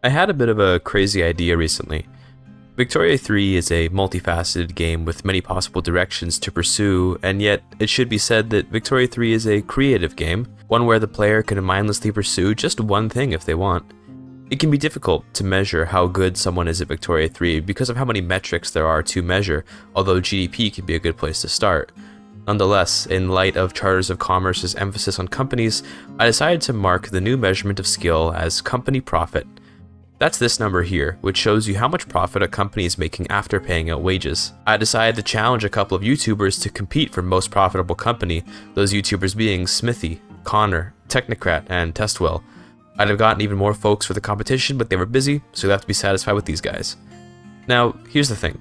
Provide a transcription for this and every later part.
I had a bit of a crazy idea recently. Victoria 3 is a multifaceted game with many possible directions to pursue, and yet it should be said that Victoria 3 is a creative game, one where the player can mindlessly pursue just one thing if they want. It can be difficult to measure how good someone is at Victoria 3 because of how many metrics there are to measure, although GDP can be a good place to start. Nonetheless, in light of Charters of Commerce's emphasis on companies, I decided to mark the new measurement of skill as company profit. That's this number here, which shows you how much profit a company is making after paying out wages. I decided to challenge a couple of YouTubers to compete for most profitable company, those YouTubers being Smithy, Connor, Technocrat, and Testwill. I'd have gotten even more folks for the competition, but they were busy, so you'll have to be satisfied with these guys. Now, here's the thing.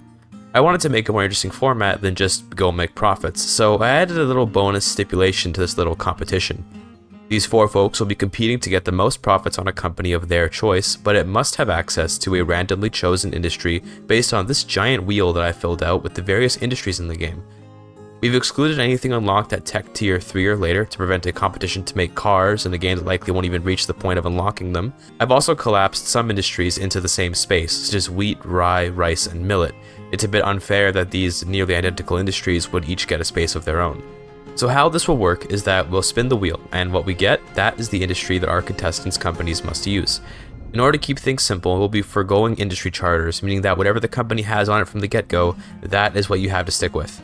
I wanted to make a more interesting format than just go make profits, so I added a little bonus stipulation to this little competition. These 4 folks will be competing to get the most profits on a company of their choice, but it must have access to a randomly chosen industry based on this giant wheel that I filled out with the various industries in the game. We've excluded anything unlocked at Tech Tier 3 or later to prevent a competition to make cars in a game that likely won't even reach the point of unlocking them. I've also collapsed some industries into the same space, such as wheat, rye, rice, and millet. It's a bit unfair that these nearly identical industries would each get a space of their own. So how this will work is that we'll spin the wheel, and what we get, that is the industry that our contestants' companies must use. In order to keep things simple, we'll be foregoing industry charters, meaning that whatever the company has on it from the get-go, that is what you have to stick with.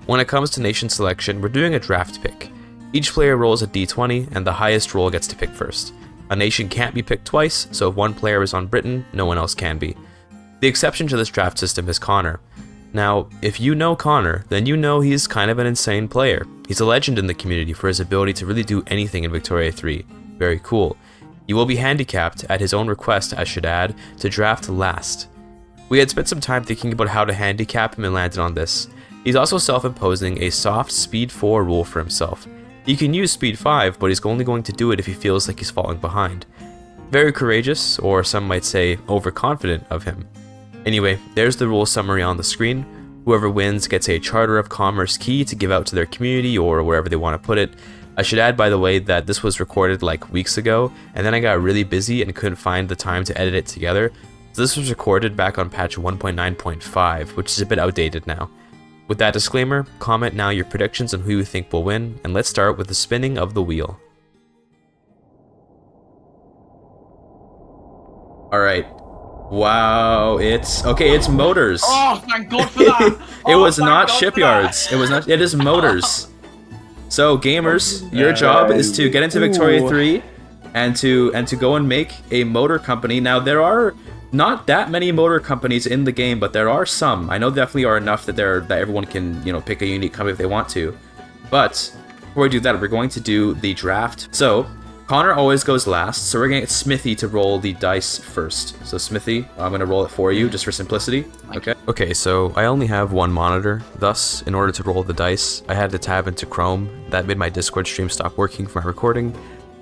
When it comes to nation selection, we're doing a draft pick. Each player rolls a d20, and the highest roll gets to pick first. A nation can't be picked twice, so if one player is on Britain, no one else can be. The exception to this draft system is Connor. Now, if you know Connor, then you know he's kind of an insane player. He's a legend in the community for his ability to really do anything in Victoria 3. Very cool. He will be handicapped, at his own request I should add, to draft last. We had spent some time thinking about how to handicap him and landed on this. He's also self-imposing a soft speed 4 rule for himself. He can use speed 5, but he's only going to do it if he feels like he's falling behind. Very courageous, or some might say overconfident of him. Anyway, there's the rule summary on the screen. Whoever wins gets a Charter of Commerce key to give out to their community or wherever they want to put it. I should add, by the way, that this was recorded like weeks ago, and then I got really busy and couldn't find the time to edit it together. So this was recorded back on patch 1.9.5, which is a bit outdated now. With that disclaimer, comment now your predictions on who you think will win, and let's start with the spinning of the wheel. Alright. Wow, it's motors. Oh, thank God for that. It was not shipyards. It is motors. So gamers, your job is to get into Victoria 3 and to go and make a motor company. Now there are not that many motor companies in the game, but there are some. I know definitely are enough that everyone can, pick a unique company if they want to. But before we do that, we're going to do the draft. So Connor always goes last, so we're gonna get Smithy to roll the dice first. So Smithy, I'm gonna roll it for you, just for simplicity. Okay, so I only have one monitor, thus, in order to roll the dice, I had to tab into Chrome. That made my Discord stream stop working for my recording.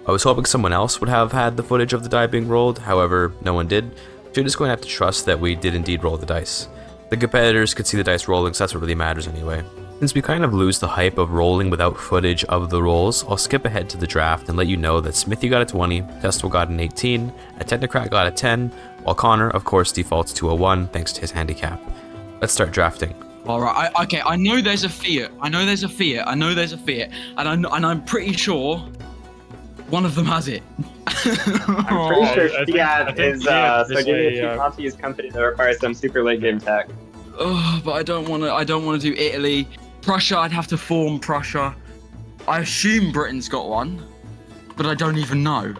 I was hoping someone else would have had the footage of the die being rolled, however, no one did. So you're just going to have to trust that we did indeed roll the dice. The competitors could see the dice rolling, so that's what really matters anyway. Since we kind of lose the hype of rolling without footage of the rolls, I'll skip ahead to the draft and let you know that Smithy got a 20, Testwill got an 18, a Technocrat got a 10, while Connor, of course, defaults to a 1 thanks to his handicap. Let's start drafting. Alright, okay, I know there's a Fiat, and I'm pretty sure one of them has it. I'm pretty sure Fiat is Fiat so give me a use company that requires some super late game tech. Oh, but I don't want to do Italy. Prussia, I'd have to form Prussia. I assume Britain's got one, but I don't even know.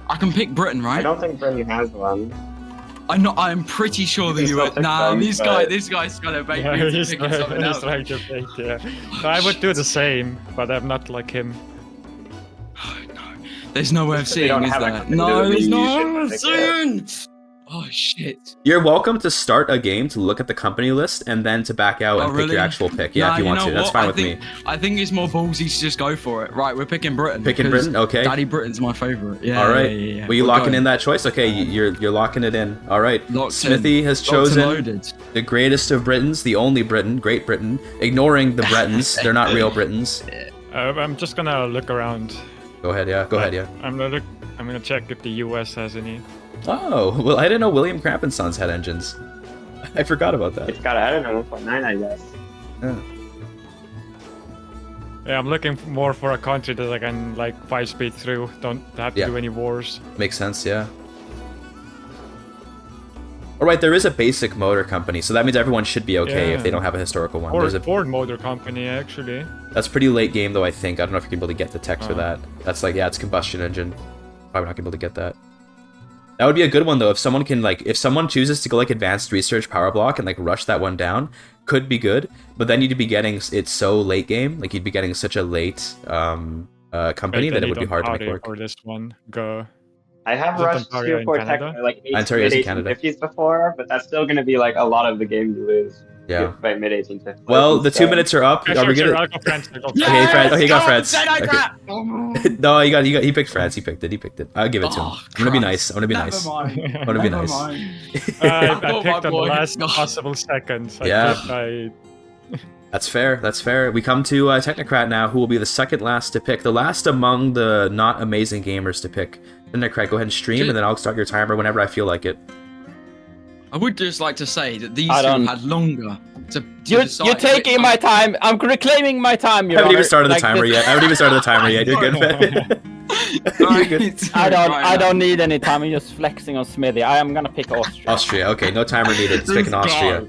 I can pick Britain, right? I don't think Britain has one. I'm pretty sure the US. Nah, this guy's gonna make me He's picking something else. trying to pick, yeah. No, I would do the same, but I'm not like him. There's no way of seeing, is there? No, there's no way of seeing! Oh, shit. You're welcome to start a game to look at the company list and then to back out and pick really? your actual pick. Yeah, Nah, if you want to. That's fine with me. I think it's more ballsy to just go for it. Right, we're picking Britain. Picking Britain? Okay. Daddy Britain's my favourite. Yeah. All right. Yeah. Were you locking in that choice? Okay, you're locking it in. All right. Smithy has chosen the greatest of Britons, the only Briton, Great Britain, ignoring the Bretons. They're not real Britons. I'm just gonna look around. Go ahead, yeah. Go ahead, yeah. I'm gonna look. I'm gonna check if the US has any. Oh, well, I didn't know William Cramp and Sons had engines. I forgot about that. It's got, I don't know, 1.9, I guess. Yeah. Yeah, I'm looking more for a country that I can like 5-speed through. Don't have to Yeah. do any wars. Makes sense, yeah. Alright, there is a basic motor company, so that means everyone should be okay if they Yeah. don't have a historical one. Or There's a, Ford Motor Company actually. that's pretty late game though, I think. I don't know if you're gonna be able to get the tech for Oh. that. That's like, yeah, it's combustion engine. Probably not gonna be able to get that. That would be a good one though, if someone can like, if someone chooses to go like advanced research power block and like rush that one down, could be good, but then you'd be getting it so late game, like you'd be getting such a late company Wait, that I it would be need hard to make Ontario work. for this one. Go. I have Is it rushed Ontario Tier in 4 tech Canada? like Ontario's in Canada. mid-1850s before, but that's still going to be like a lot of the game you lose Yeah. by mid-1850s. Well, the 2 minutes are up. Yeah, Are we sure, gonna... I'll go France. I'll go Okay, France. France. Oh, he got Come on, France. Technocrat! Okay. No, he picked France. He picked it. I'll give it to him. Oh, I'm gonna be Christ. nice. I'm gonna be Never nice. mind. I'm gonna be Never nice. mind. I Oh, picked my on the boy. last No. possible seconds. Yeah. That's fair. That's fair. We come to Technocrat now, who will be the second last to pick. The last among the not amazing gamers to pick. Technocrat, go ahead and stream, and then I'll start your timer whenever I feel like it. I would just like to say that these I two don't- had longer to You're decide taking which my one- time. I'm reclaiming my time. I Your haven't even Honor. started the Like timer this- yet. I haven't even started the timer yet. You're good, man. You're good. Right. I don't need any time. I'm just flexing on Smithy. I am gonna pick Austria. Austria. Okay, no timer needed. It's picking This Austria. guy.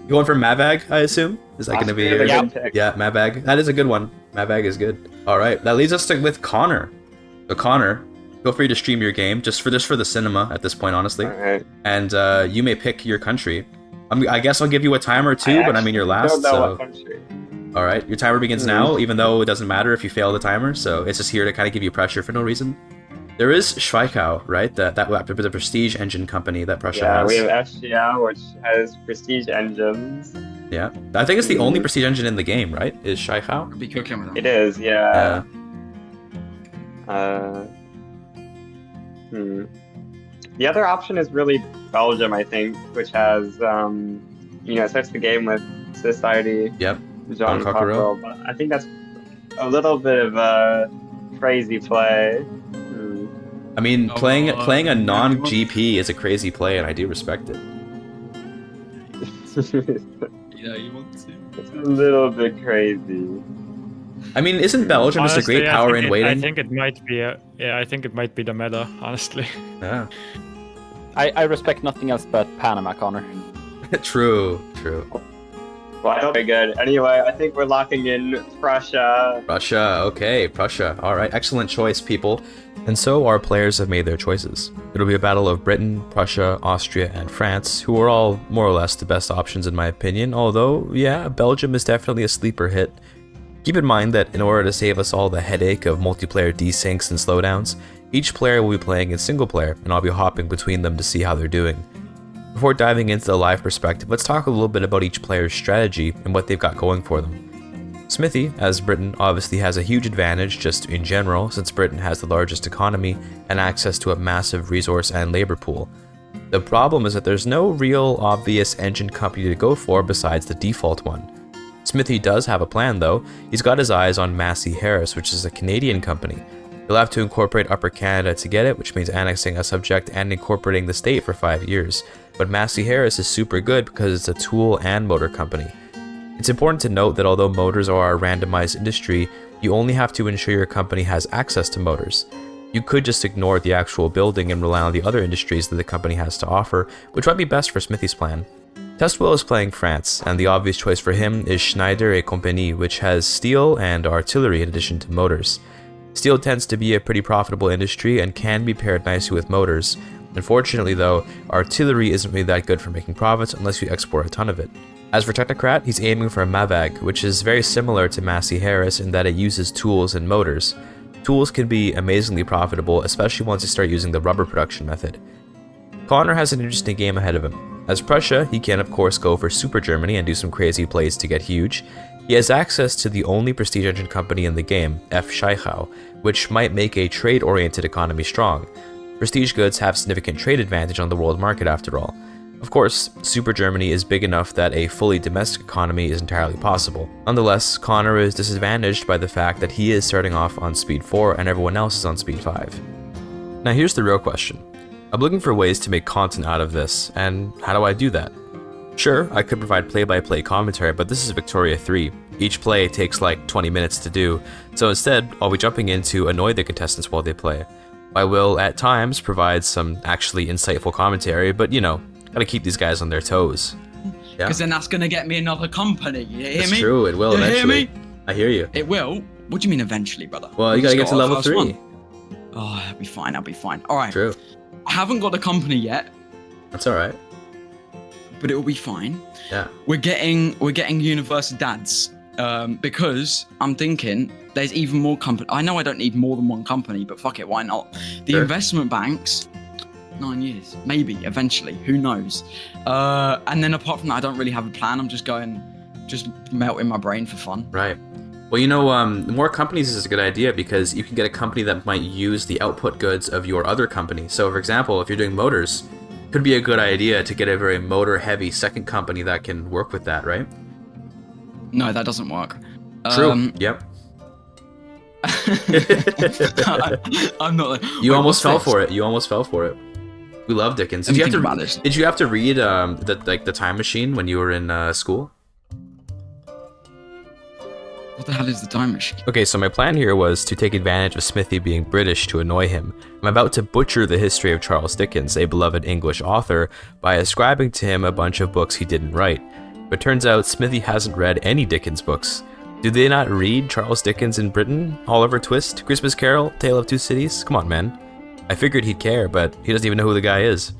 You going for Mavag, I assume? Is that going to be Austria's a your... good pick. Yeah, Mavag. That is a good one. Mavag is good. All right, that leads us to with Connor. So Connor, feel free to stream your game just for the cinema at this point, honestly. Alright. And you may pick your country. I guess I'll give you a timer too, but I mean you're last. don't know So what country. all right, your timer begins now, even though it doesn't matter if you fail the timer. So it's just here to kind of give you pressure for no reason. There is Schweikau, right? The prestige engine company that Prussia Yeah, has. we have SGL, which has prestige engines. Yeah, I think it's the only prestige engine in the game, right? Is Schweikau? Could be cooking with them. It is, yeah. Yeah. The other option is really Belgium, I think, which has, starts the game with Society, Yep. Jean Cockerel. Cockerel, but I think that's a little bit of a crazy play. I mean, Oh, playing a non-GP is a crazy play, and I do respect it. Yeah, you want to. It's a little bit crazy. I mean, isn't Belgium just a Honestly, great power in I waiting? think it might be I think it might be the meta, honestly. Yeah. I respect nothing else but Panama, Connor. True. Well, I don't very good. Anyway, I think we're locking in Prussia. Prussia, okay, Prussia. All right, excellent choice, people. And so our players have made their choices. It'll be a battle of Britain, Prussia, Austria, and France, who are all more or less the best options in my opinion, although, yeah, Belgium is definitely a sleeper hit. Keep in mind that in order to save us all the headache of multiplayer desyncs and slowdowns, each player will be playing in single player, and I'll be hopping between them to see how they're doing. Before diving into the live perspective, let's talk a little bit about each player's strategy and what they've got going for them. Smithy, as Britain, obviously has a huge advantage just in general, since Britain has the largest economy and access to a massive resource and labor pool. The problem is that there's no real obvious engine company to go for besides the default one. Smithy does have a plan though. He's got his eyes on Massey Harris, which is a Canadian company. He'll have to incorporate Upper Canada to get it, which means annexing a subject and incorporating the state for 5 years. But Massey Harris is super good because it's a tool and motor company. It's important to note that although motors are a randomized industry, you only have to ensure your company has access to motors. You could just ignore the actual building and rely on the other industries that the company has to offer, which might be best for Smithy's plan. Testwill is playing France, and the obvious choice for him is Schneider et Compagnie, which has steel and artillery in addition to motors. Steel tends to be a pretty profitable industry and can be paired nicely with motors. Unfortunately though, artillery isn't really that good for making profits unless you export a ton of it. As for Technocrat, he's aiming for a Mavag, which is very similar to Massey Harris in that it uses tools and motors. Tools can be amazingly profitable, especially once you start using the rubber production method. Connor has an interesting game ahead of him. As Prussia, he can of course go for Super Germany and do some crazy plays to get huge. He has access to the only prestige engine company in the game, F. Scheichau, which might make a trade-oriented economy strong. Prestige goods have significant trade advantage on the world market after all. Of course, Super Germany is big enough that a fully domestic economy is entirely possible. Nonetheless, Connor is disadvantaged by the fact that he is starting off on speed 4 and everyone else is on speed 5. Now here's the real question. I'm looking for ways to make content out of this, and how do I do that? Sure, I could provide play-by-play commentary, but this is Victoria 3. Each play takes like 20 minutes to do, so instead, I'll be jumping in to annoy the contestants while they play. I will, at times, provide some actually insightful commentary, but you know, gotta keep these guys on their toes. Because then that's gonna get me another company. You hear It's me? true, it will You eventually. hear me? I hear you. It will. What do you mean eventually, brother? Well, you We gotta just get to got our level first 3. one. Oh, I'll be fine. I'll be fine. All right. True. I haven't got a company yet, That's alright. but it will be fine. Yeah. We're getting Universal Dads because I'm thinking there's even more company. I know I don't need more than one company, but fuck it, why not? The Sure. investment banks, 9 years, maybe eventually, who knows? And then apart from that, I don't really have a plan. I'm just melting my brain for fun. Right. Well, you know, more companies is a good idea because you can get a company that might use the output goods of your other company. So, for example, if you're doing motors, it could be a good idea to get a very motor-heavy second company that can work with that, right? No, that doesn't work. True. Yep. I'm not. You Wait, almost what's fell this? for it. You almost fell for it. We love Dickens. Let Did me you have think to? about this. Did you have to read the Time Machine when you were in school? What the hell is the time machine? Okay, so my plan here was to take advantage of Smithy being British to annoy him. I'm about to butcher the history of Charles Dickens, a beloved English author, by ascribing to him a bunch of books he didn't write. But turns out Smithy hasn't read any Dickens books. Do they not read Charles Dickens in Britain? Oliver Twist? Christmas Carol? Tale of Two Cities? Come on, man. I figured he'd care, but he doesn't even know who the guy is.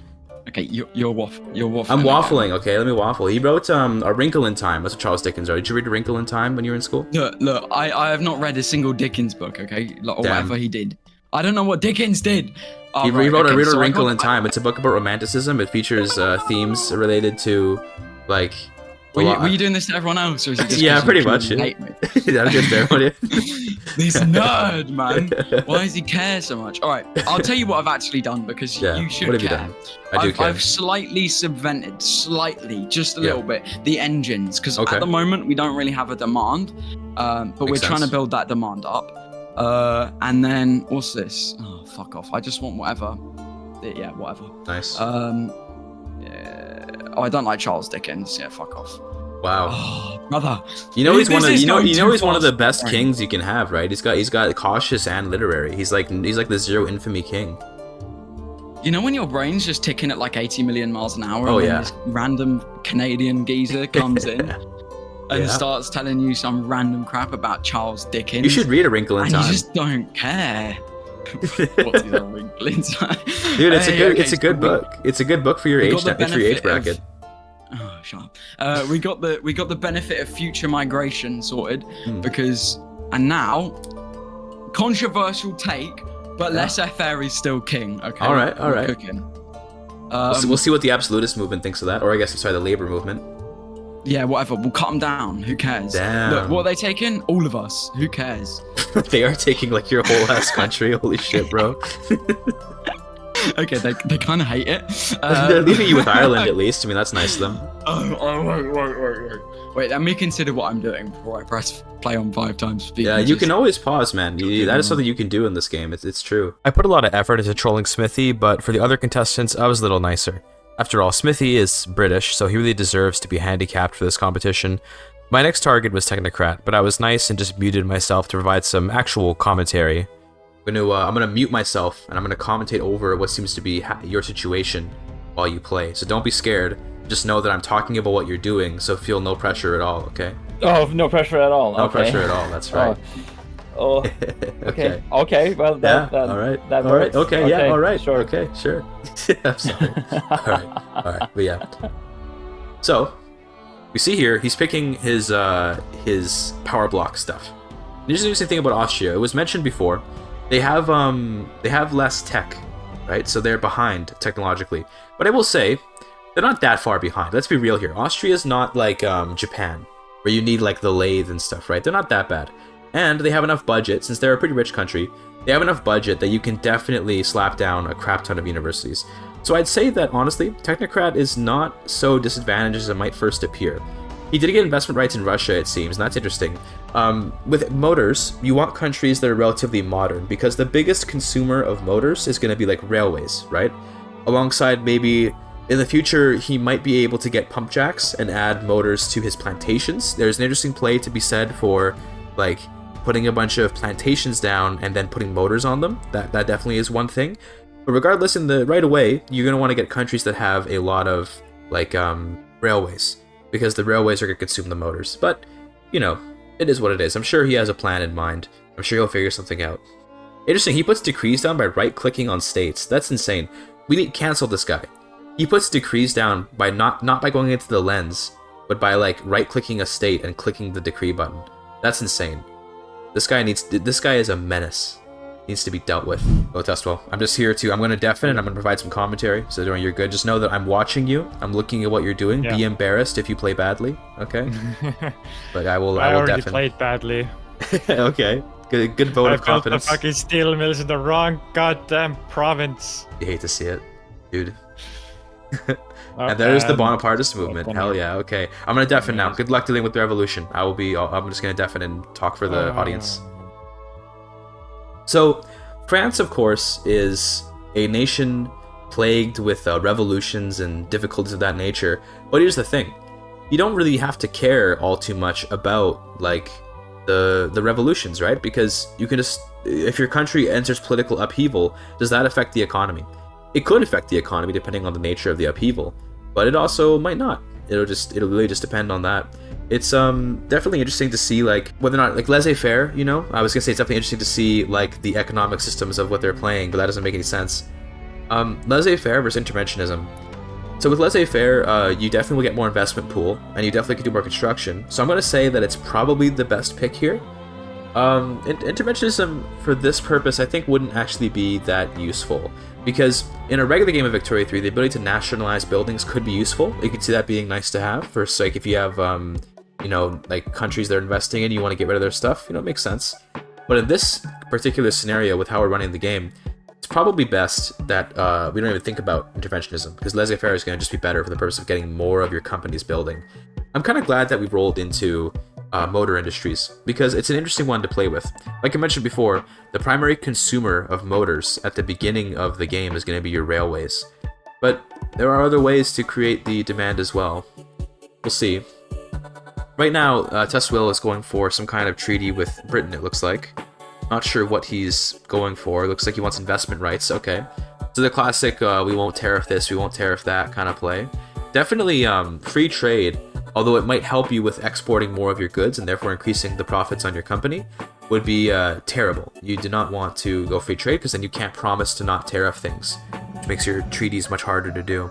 Okay, you're waffling. I'm waffling, okay? Let me waffle. He wrote A Wrinkle in Time. That's what Charles Dickens wrote. Did you read A Wrinkle in Time when you were in school? Look, I have not read a single Dickens book, okay? Or Damn. whatever he did. I don't know what Dickens did. Oh, He right, wrote okay, A so I Wrinkle got- in Time. It's a book about romanticism. It features themes related to, like... Were you doing this to everyone else, or is it just Yeah, 'cause pretty you much, truly yeah. hate me? That'll get there, won't it? This nerd, man. Why does he care so much? All right, I'll tell you what I've actually done because Yeah, you should what have you care. done? I do care. I've slightly subvented, just a Yeah. little bit, the engines because Okay. at the moment we don't really have a demand, but we're Makes trying to sense. build that demand up. And then what's this? Oh, fuck off! I just want whatever. Yeah, whatever. Nice. Yeah. Oh, I don't like Charles Dickens. Yeah, fuck off. Wow. Oh, brother. You know he's This one of is you know going you know too he's one of the fast. best Right. kings you can have, right? He's got cautious and literary. He's like the zero infamy king. You know when your brain's just ticking at like 80 million miles an hour, Oh, and then yeah. this random Canadian geezer comes in and Yeah. starts telling you some random crap about Charles Dickens. You should read A Wrinkle in and Time. you just don't care. What's his wrinkle in time? Dude, it's Hey, a good okay, it's a so good we- book. It's a good book for your we age got the for your age benefit of- bracket. Oh, shut up. We got the benefit of future migration sorted because, and now, controversial take, but laissez-faire is still king. Okay. All right, We're all right. Cooking. We'll see what the absolutist movement thinks of that, or I guess sorry, the labor movement. Yeah, whatever. We'll cut them down. Who cares? Damn. Look, what are they taking? All of us. Who cares? They are taking like your whole ass country. Holy shit, bro. Okay, they kind of hate it. They're leaving you with Ireland at least. I mean, that's nice of them. Wait, let me consider what I'm doing before I press play on 5 times speed. Yeah, you can always pause, man. That is something you can do in this game. It's true. I put a lot of effort into trolling Smithy, but for the other contestants, I was a little nicer. After all, Smithy is British, so he really deserves to be handicapped for this competition. My next target was Technocrat, but I was nice and just muted myself to provide some actual commentary. I'm gonna mute myself, and I'm gonna commentate over what seems to be your situation while you play. So don't be scared. Just know that I'm talking about what you're doing, so feel no pressure at all, okay? Oh, no pressure at all. No okay. pressure at all, that's right. Oh, okay. Okay, well, Yeah, that all right. that all right. works. Okay, yeah, all right. Sure. Okay, sure. I'm sorry. All right. But yeah. So, we see here, he's picking his power block stuff. Here's the interesting thing about Austria. It was mentioned before. They have less tech, right? So they're behind technologically. But I will say, they're not that far behind. Let's be real here. Austria is not like Japan, where you need like the lathe and stuff, right? They're not that bad. And they have enough budget, since they're a pretty rich country, they have enough budget that you can definitely slap down a crap ton of universities. So I'd say that, honestly, Technocrat is not so disadvantaged as it might first appear. He did get investment rights in Russia, it seems, and that's interesting. With motors, you want countries that are relatively modern, because the biggest consumer of motors is going to be like railways, right? Alongside maybe, in the future, he might be able to get pump jacks and add motors to his plantations. There's an interesting play to be said for, like, putting a bunch of plantations down and then putting motors on them. That definitely is one thing. But regardless, right away, you're going to want to get countries that have a lot of, like, railways, because the railways are going to consume the motors. But, you know, it is what it is. I'm sure he has a plan in mind. I'm sure he'll figure something out. Interesting, he puts decrees down by right-clicking on states. That's insane. We need to cancel this guy. He puts decrees down by not by going into the lens, but by, like, right-clicking a state and clicking the decree button. That's insane. This guy is a menace. Needs to be dealt with. Oh, Testwill, I'm just here I'm going to deafen and I'm going to provide some commentary. So you're good. Just know that I'm watching you. I'm looking at what you're doing. Yeah. Be embarrassed if you play badly, okay? But I will already deafen. Played badly. Okay. Good vote of confidence. I built the fucking steel mills in the wrong goddamn province. You hate to see it, dude. And there's the Bonapartist movement. Hell yeah, okay. I'm going to deafen now. Good luck dealing with the revolution. I'm just going to deafen and talk for the audience. So, France, of course, is a nation plagued with revolutions and difficulties of that nature. But here's the thing. You don't really have to care all too much about, like, the revolutions, right? Because you can just... If your country enters political upheaval, does that affect the economy? It could affect the economy depending on the nature of the upheaval. But it also might not. It'll really just depend on that. It's definitely interesting to see, like, whether or not, like, laissez-faire, you know? I was gonna say it's definitely interesting to see, like, the economic systems of what they're playing, but that doesn't make any sense. Laissez-faire versus interventionism. So with laissez-faire, you definitely will get more investment pool, and you definitely can do more construction. So I'm gonna say that it's probably the best pick here. Interventionism, for this purpose, I think wouldn't actually be that useful. Because in a regular game of Victoria 3, the ability to nationalize buildings could be useful. You could see that being nice to have. For, like, if you have, you know, like, countries they're investing in, you want to get rid of their stuff, you know, it makes sense. But in this particular scenario, with how we're running the game, it's probably best that we don't even think about interventionism, because laissez-faire is going to just be better for the purpose of getting more of your company's building. I'm kind of glad that we rolled into motor industries, because it's an interesting one to play with. Like I mentioned before, the primary consumer of motors at the beginning of the game is going to be your railways. But there are other ways to create the demand as well. We'll see. Right now, Testwill is going for some kind of treaty with Britain, it looks like. Not sure what he's going for. It looks like he wants investment rights. Okay. So the classic, we won't tariff this, we won't tariff that kind of play. Definitely free trade, although it might help you with exporting more of your goods and therefore increasing the profits on your company, would be terrible. You do not want to go free trade, because then you can't promise to not tariff things, which makes your treaties much harder to do.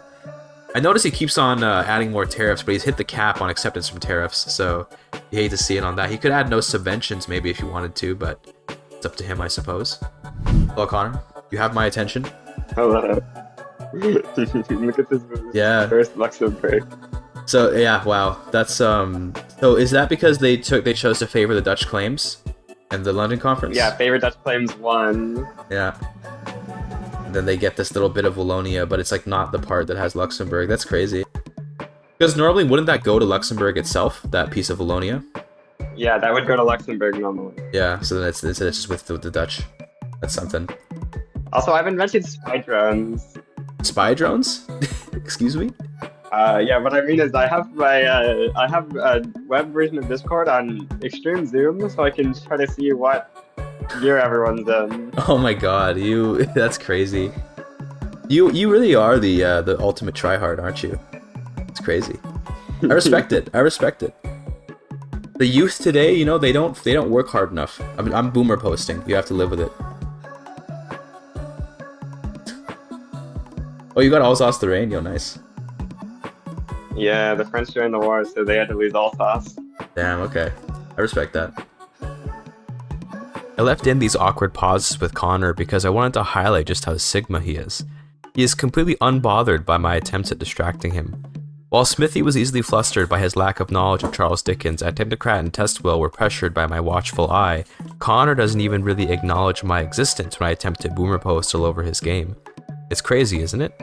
I notice he keeps on adding more tariffs, but he's hit the cap on acceptance from tariffs, so you hate to see it on that. He could add no subventions maybe if you wanted to, but it's up to him, I suppose. Hello, Connor. You have my attention. Hello. Look at this. Yeah. First Luxembourg. So yeah, wow. That's so is that because they chose to favor the Dutch claims and the London conference? Yeah, favor Dutch claims won. Yeah. And then they get this little bit of Wallonia, but it's like not the part that has Luxembourg. That's crazy. Because normally wouldn't that go to Luxembourg itself, that piece of Wallonia? Yeah, that would go to Luxembourg normally. Yeah, so then it's just with the Dutch. That's something. Also, I've invented spy drones. Spy drones? Excuse me? Yeah, what I mean is I have a web version of Discord on extreme zoom, so I can try to see what gear everyone's in. Oh my god, that's crazy. You really are the ultimate tryhard, aren't you? It's crazy. I respect it. I respect it. The youth today, you know, they don't work hard enough. I mean, I'm boomer posting. You have to live with it. Oh, you got Alsace-Lorraine? Yo, nice. Yeah, the French joined the war, so they had to lose Alsace. Damn, okay. I respect that. I left in these awkward pauses with Connor because I wanted to highlight just how Sigma he is. He is completely unbothered by my attempts at distracting him. While Smithy was easily flustered by his lack of knowledge of Charles Dickens, and Technocrat and Testwill were pressured by my watchful eye, Connor doesn't even really acknowledge my existence when I attempt to boomer post all over his game. It's crazy, isn't it?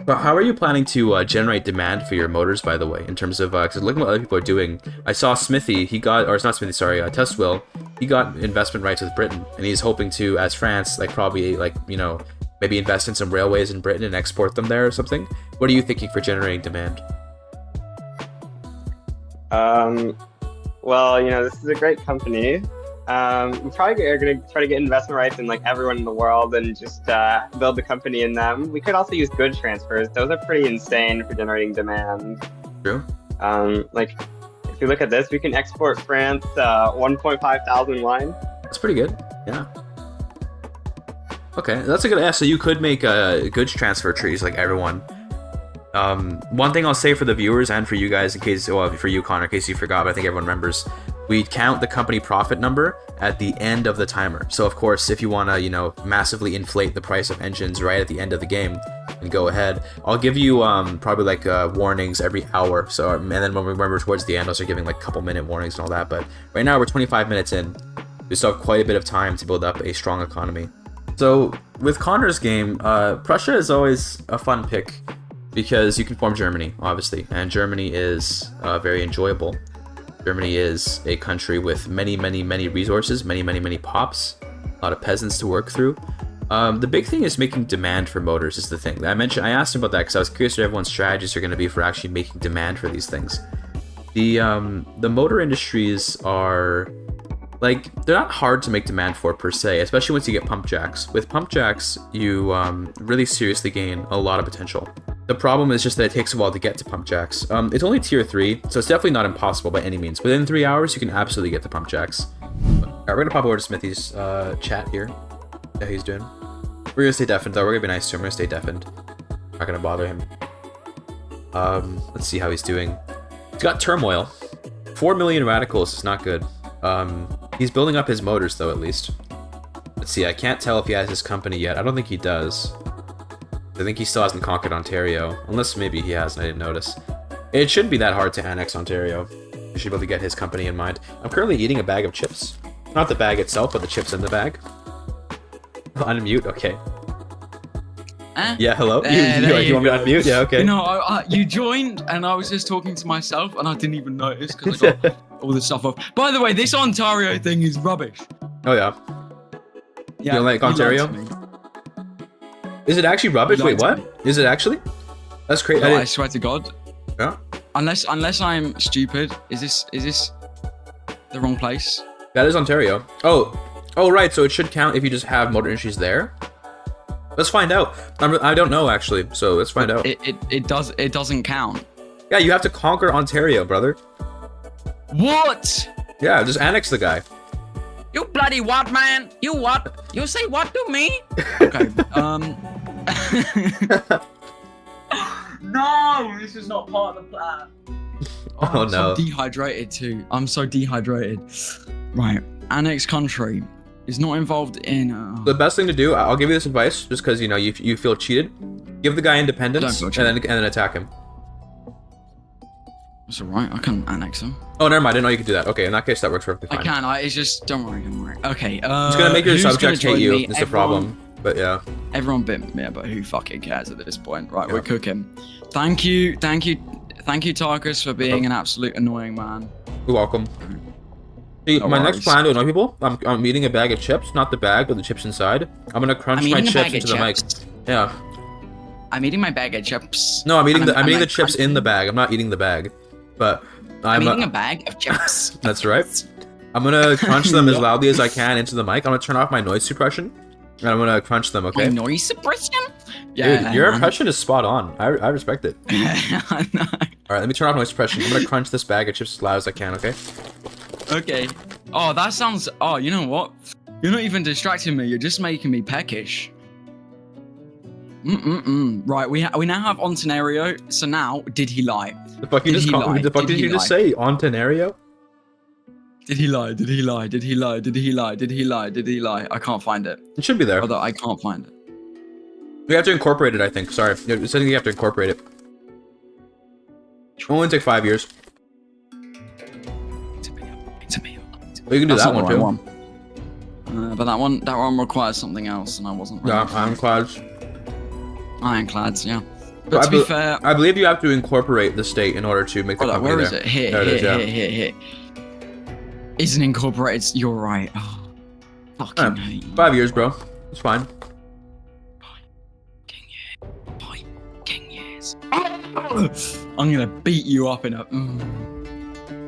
But how are you planning to generate demand for your motors, by the way, in terms of, because looking at what other people are doing, I saw Smithy, or it's not Smithy, sorry, Testwill, he got investment rights with Britain, and he's hoping to, as France, like probably, like, you know, maybe invest in some railways in Britain and export them there or something. What are you thinking for generating demand? Well, you know, this is a great company. We probably are going to try to get investment rights in like everyone in the world and just build the company in them. We could also use goods transfers. Those are pretty insane for generating demand. True. Like, if you look at this, we can export France 1.5 thousand wine. That's pretty good. Yeah. Okay, that's a good. Yeah, so you could make goods transfer trees like everyone. One thing I'll say for the viewers and for you guys, in case, well, for you, Connor, in case you forgot, but I think everyone remembers, we count the company profit number at the end of the timer. So of course, if you want to, you know, massively inflate the price of engines right at the end of the game, and go ahead, I'll give you probably like warnings every hour. So, and then when we remember towards the end, I'll start giving like a couple minute warnings and all that. But right now we're 25 minutes in. We still have quite a bit of time to build up a strong economy. So with Connor's game, Prussia is always a fun pick because you can form Germany, obviously, and Germany is very enjoyable. Germany is a country with many resources, many pops, a lot of peasants to work through. The big thing is making demand for motors is the thing. I asked him about that because I was curious what everyone's strategies are going to be for actually making demand for these things. The motor industries are, like, they're not hard to make demand for per se, especially once you get pump jacks. With pump jacks, you really seriously gain a lot of potential. The problem is just that it takes a while to get to pump jacks. It's only tier 3, so it's definitely not impossible by any means. Within 3 hours, you can absolutely get to pump jacks. Alright, we're gonna pop over to Smithy's chat here. Yeah, he's doing. We're gonna stay deafened though. We're gonna be nice to him. We're gonna stay deafened. Not gonna bother him. Let's see how he's doing. He's got turmoil. 4 million radicals is not good. He's building up his motors though, at least. Let's see. I can't tell if he has his company yet. I don't think he does. I think he still hasn't conquered Ontario, unless maybe he has and I didn't notice. It shouldn't be that hard to annex Ontario. You should be able to get his company in mind. I'm currently eating a bag of chips. Not the bag itself, but the chips in the bag. Unmute, okay. Yeah, hello? You want me to unmute? Yeah, okay. You know, you joined and I was just talking to myself and I didn't even notice because I got all this stuff off. By the way, this Ontario thing is rubbish. Oh, yeah? You don't like Ontario? Is it actually rubbish? Wait, what? Is it actually? That's crazy. No, I swear to God. Yeah. Unless I'm stupid, is this the wrong place? That is Ontario. Oh, right. So it should count if you just have motor industries there. Let's find out. I don't know actually. So let's find out. It doesn't count. Yeah, you have to conquer Ontario, brother. What? Yeah, just annex the guy. You bloody what, man? You what? You say what to me? Okay. No, this is not part of the plan. Oh no. I'm so dehydrated too. I'm so dehydrated. Right. Annex country is not involved in. The best thing to do, I'll give you this advice, just because you know you feel cheated. Give the guy independence and then attack him. That's alright. I can annex him. Oh, never mind. I didn't know you could do that. Okay, in that case, that works perfectly fine. I can. It's just don't worry. Okay. It's gonna make your subjects hate you. It's the problem. But yeah. Everyone bit me, but who fucking cares at this point? Right, we're cooking. Thank you, Tarkus, for being an absolute annoying man. You're welcome. See, my next plan to annoy people, I'm eating a bag of chips, not the bag, but the chips inside. I'm gonna crunch my chips into the mic. Yeah. I'm eating my bag of chips. No, I'm eating the chips in the bag. I'm not eating the bag, but I'm eating a bag of chips. That's right. I'm gonna crunch them as loudly as I can into the mic. I'm gonna turn off my noise suppression, and I'm gonna crunch them. Okay. My noise suppression? Yeah. Dude, your impression is spot on. I respect it. I know. All right, let me turn off noise suppression. I'm gonna crunch this bag of chips as loud as I can. Okay. Okay. Oh, that sounds. Oh, you know what? You're not even distracting me. You're just making me peckish. Right, we now have Ontario. So now, did he lie? The fuck did you just say? Ontario? Did he lie? Did he lie? Did he lie? Did he lie? Did he lie? Did he lie? I can't find it. It should be there. Although I can't find it. We have to incorporate it, I think. Sorry. It's something you have to incorporate it. It'll only take 5 years. Well, you can do that one too. But that one requires something else, and I wasn't. Yeah, ironclads. Ironclads, yeah. But to be fair, I believe you have to incorporate the state in order to make the company where is there. it? Here. Isn't incorporated. You're right. Oh, fucking hate you. 5 years, bro. It's fine. 5 years. I'm gonna beat you up in a.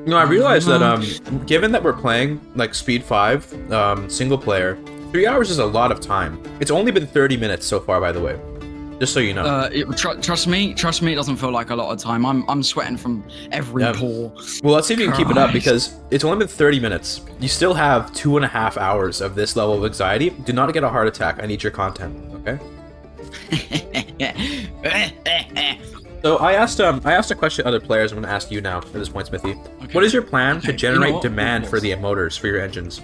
No, I realized that given that we're playing like Speed 5 single player, 3 hours is a lot of time. It's only been 30 minutes so far, by the way. Just so you know. Trust me, it doesn't feel like a lot of time. I'm sweating from every pore. Well, let's see if you can keep it up, because it's only been 30 minutes. You still have 2.5 hours of this level of anxiety. Do not get a heart attack. I need your content, okay? So I asked a question to other players. I'm going to ask you now at this point, Smithy. Okay. What is your plan to generate demand for the motors for your engines?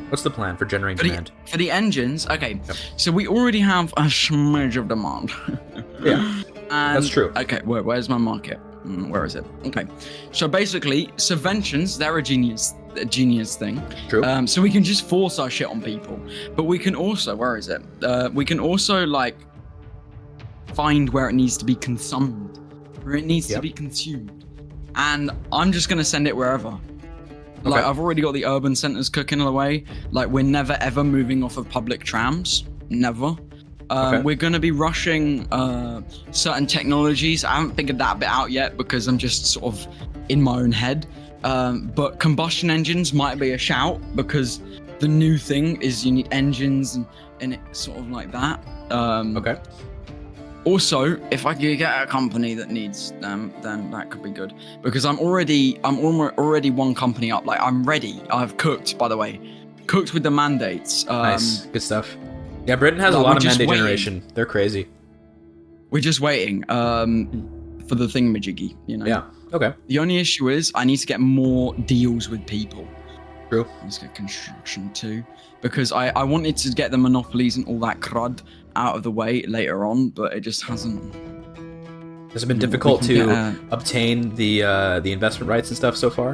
What's the plan for generating demand? For the engines? Okay, so we already have a smidge of demand. Yeah, and, that's true. Okay, where's my market? Where is it? Okay, so basically, subventions, they're a genius thing. True. So we can just force our shit on people. But we can also, where is it? We can also, like, find where it needs to be consumed. Where it needs to be consumed. And I'm just going to send it wherever. Like, I've already got the urban centers cooking away. Like, we're never ever moving off of public trams. Never. We're going to be rushing certain technologies. I haven't figured that bit out yet because I'm just sort of in my own head. But combustion engines might be a shout because the new thing is you need engines and it's sort of like that. Also, if I could get a company that needs them, then that could be good. Because I'm already one company up. Like, I'm ready. I've cooked, by the way. Cooked with the mandates. Nice. Good stuff. Yeah, Britain has a lot of mandate generation. They're crazy. We're just waiting for the thingamajiggy, you know? Yeah, okay. The only issue is I need to get more deals with people. True. Let's get construction too. Because I wanted to get the monopolies and all that crud out of the way later on, but it just hasn't. Has it been difficult to obtain the investment rights and stuff so far?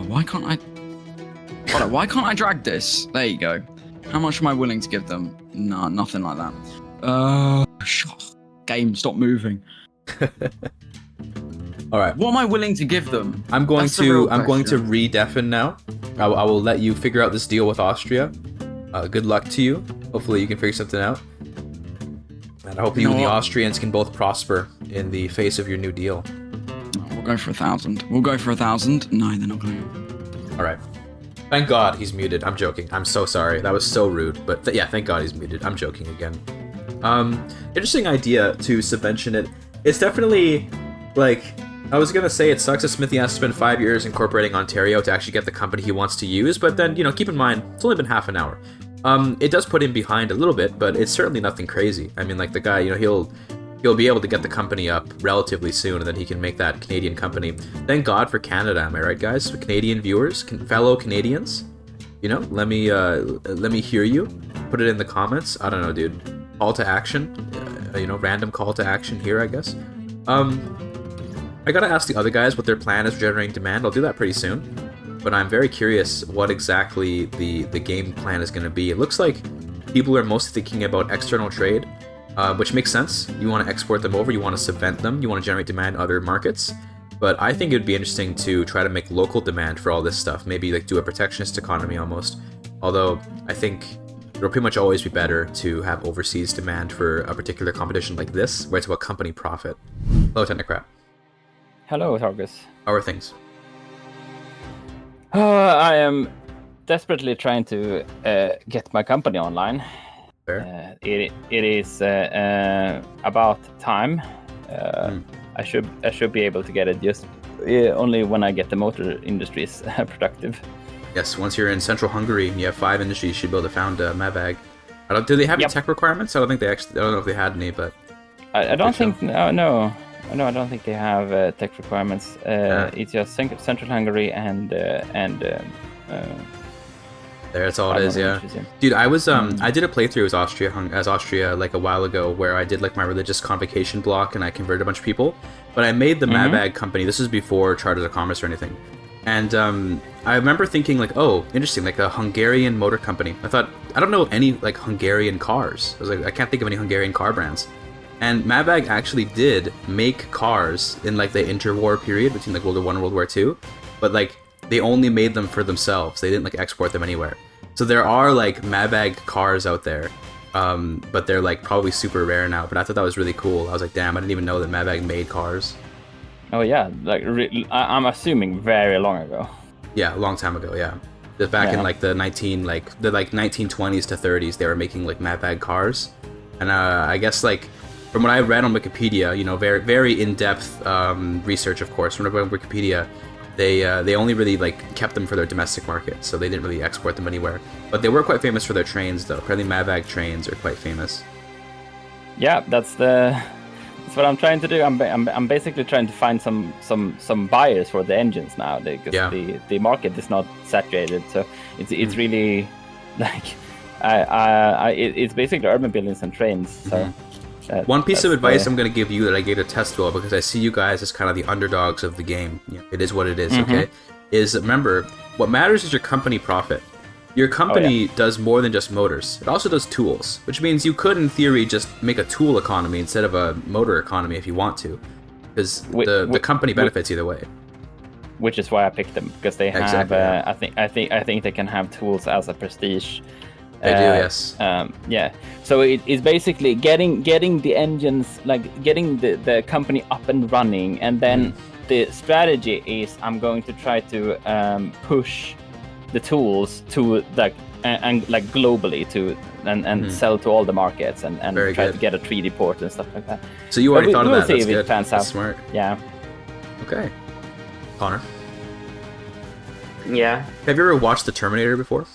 Why can't I? Why can't I drag this? There you go. How much am I willing to give them? No, nothing like that. Game, stop moving. All right. What am I willing to give them? I'm going to redeafen now. I will let you figure out this deal with Austria. Good luck to you. Hopefully you can figure something out. And I hope you and the Austrians can both prosper in the face of your new deal. We'll go for 1,000. We'll go for 1,000. No, they're not going to. All right. Thank God he's muted. I'm joking. I'm so sorry. That was so rude. But yeah, thank God he's muted. I'm joking again. Interesting idea to subvention it. It's definitely, like, I was gonna say it sucks that Smithy has to spend 5 years incorporating Ontario to actually get the company he wants to use, but then, you know, keep in mind, it's only been half an hour. It does put him behind a little bit, but it's certainly nothing crazy. I mean, like, the guy, you know, he'll be able to get the company up relatively soon, and then he can make that Canadian company. Thank God for Canada, am I right, guys? Canadian viewers, fellow Canadians, you know, let me hear you. Put it in the comments. I don't know, dude. Call to action, you know, random call to action here, I guess. I gotta ask the other guys what their plan is for generating demand. I'll do that pretty soon, but I'm very curious what exactly the game plan is gonna be. It looks like people are mostly thinking about external trade, which makes sense. You want to export them over, you want to subvent them, you want to generate demand in other markets. But I think it would be interesting to try to make local demand for all this stuff. Maybe like do a protectionist economy almost. Although I think it'll pretty much always be better to have overseas demand for a particular competition like this, where it's about company profit. Hello, Technocrat. Hello, Targus. How are things? I am desperately trying to get my company online. Fair. It is about time. I should be able to get it just only when I get the motor industries productive. Yes, once you're in central Hungary and you have 5 industries, you should be able to found Mavag. Do they have any tech requirements? I don't think they actually. I don't know if they had any, but I don't think no. I don't think they have tech requirements. It's just central Hungary and there. That's all it is, yeah. Dude, I was I did a playthrough as Austria like a while ago, where I did like my religious convocation block and I converted a bunch of people. But I made the Mavag company. This was before Charters of Commerce or anything. And I remember thinking like, oh, interesting, like a Hungarian motor company. I thought, I don't know any like Hungarian cars. I was like, I can't think of any Hungarian car brands. And Mavag actually did make cars in like the interwar period between like World War I and World War II, but like they only made them for themselves. They didn't like export them anywhere. So there are like Mavag cars out there, but they're like probably super rare now. But I thought that was really cool. I was like, damn, I didn't even know that Mavag made cars. Oh yeah, like I'm assuming very long ago. Yeah, a long time ago. Yeah, just back in like the 1920s to 30s, they were making like Mavag cars, and I guess like from what I read on Wikipedia, you know, very very in-depth research, of course. From on Wikipedia, they only really like kept them for their domestic market, so they didn't really export them anywhere. But they were quite famous for their trains, though. Apparently, Mavag trains are quite famous. Yeah, that's what I'm trying to do. I'm basically trying to find some buyers for the engines now, because the market is not saturated. So it's really like it's basically urban buildings and trains. So one piece of advice I'm going to give you that I gave to Testwill, because I see you guys as kind of the underdogs of the game. You know, it is what it is. Okay, is remember what matters is your company profit. Your company does more than just motors. It also does tools, which means you could, in theory, just make a tool economy instead of a motor economy if you want to, because the company benefits either way. Which is why I picked them, because they have. I think they can have tools as a prestige. They do, yes. Yeah. So it's basically getting the engines, like getting the company up and running, and then the strategy is I'm going to try to push the tools to like and like globally to and sell to all the markets and try to get a 3D port and stuff like that. So you already thought of that. See That's if good. It pans That's out. smart. Yeah. Okay. Connor, Yeah. have you ever watched The Terminator before?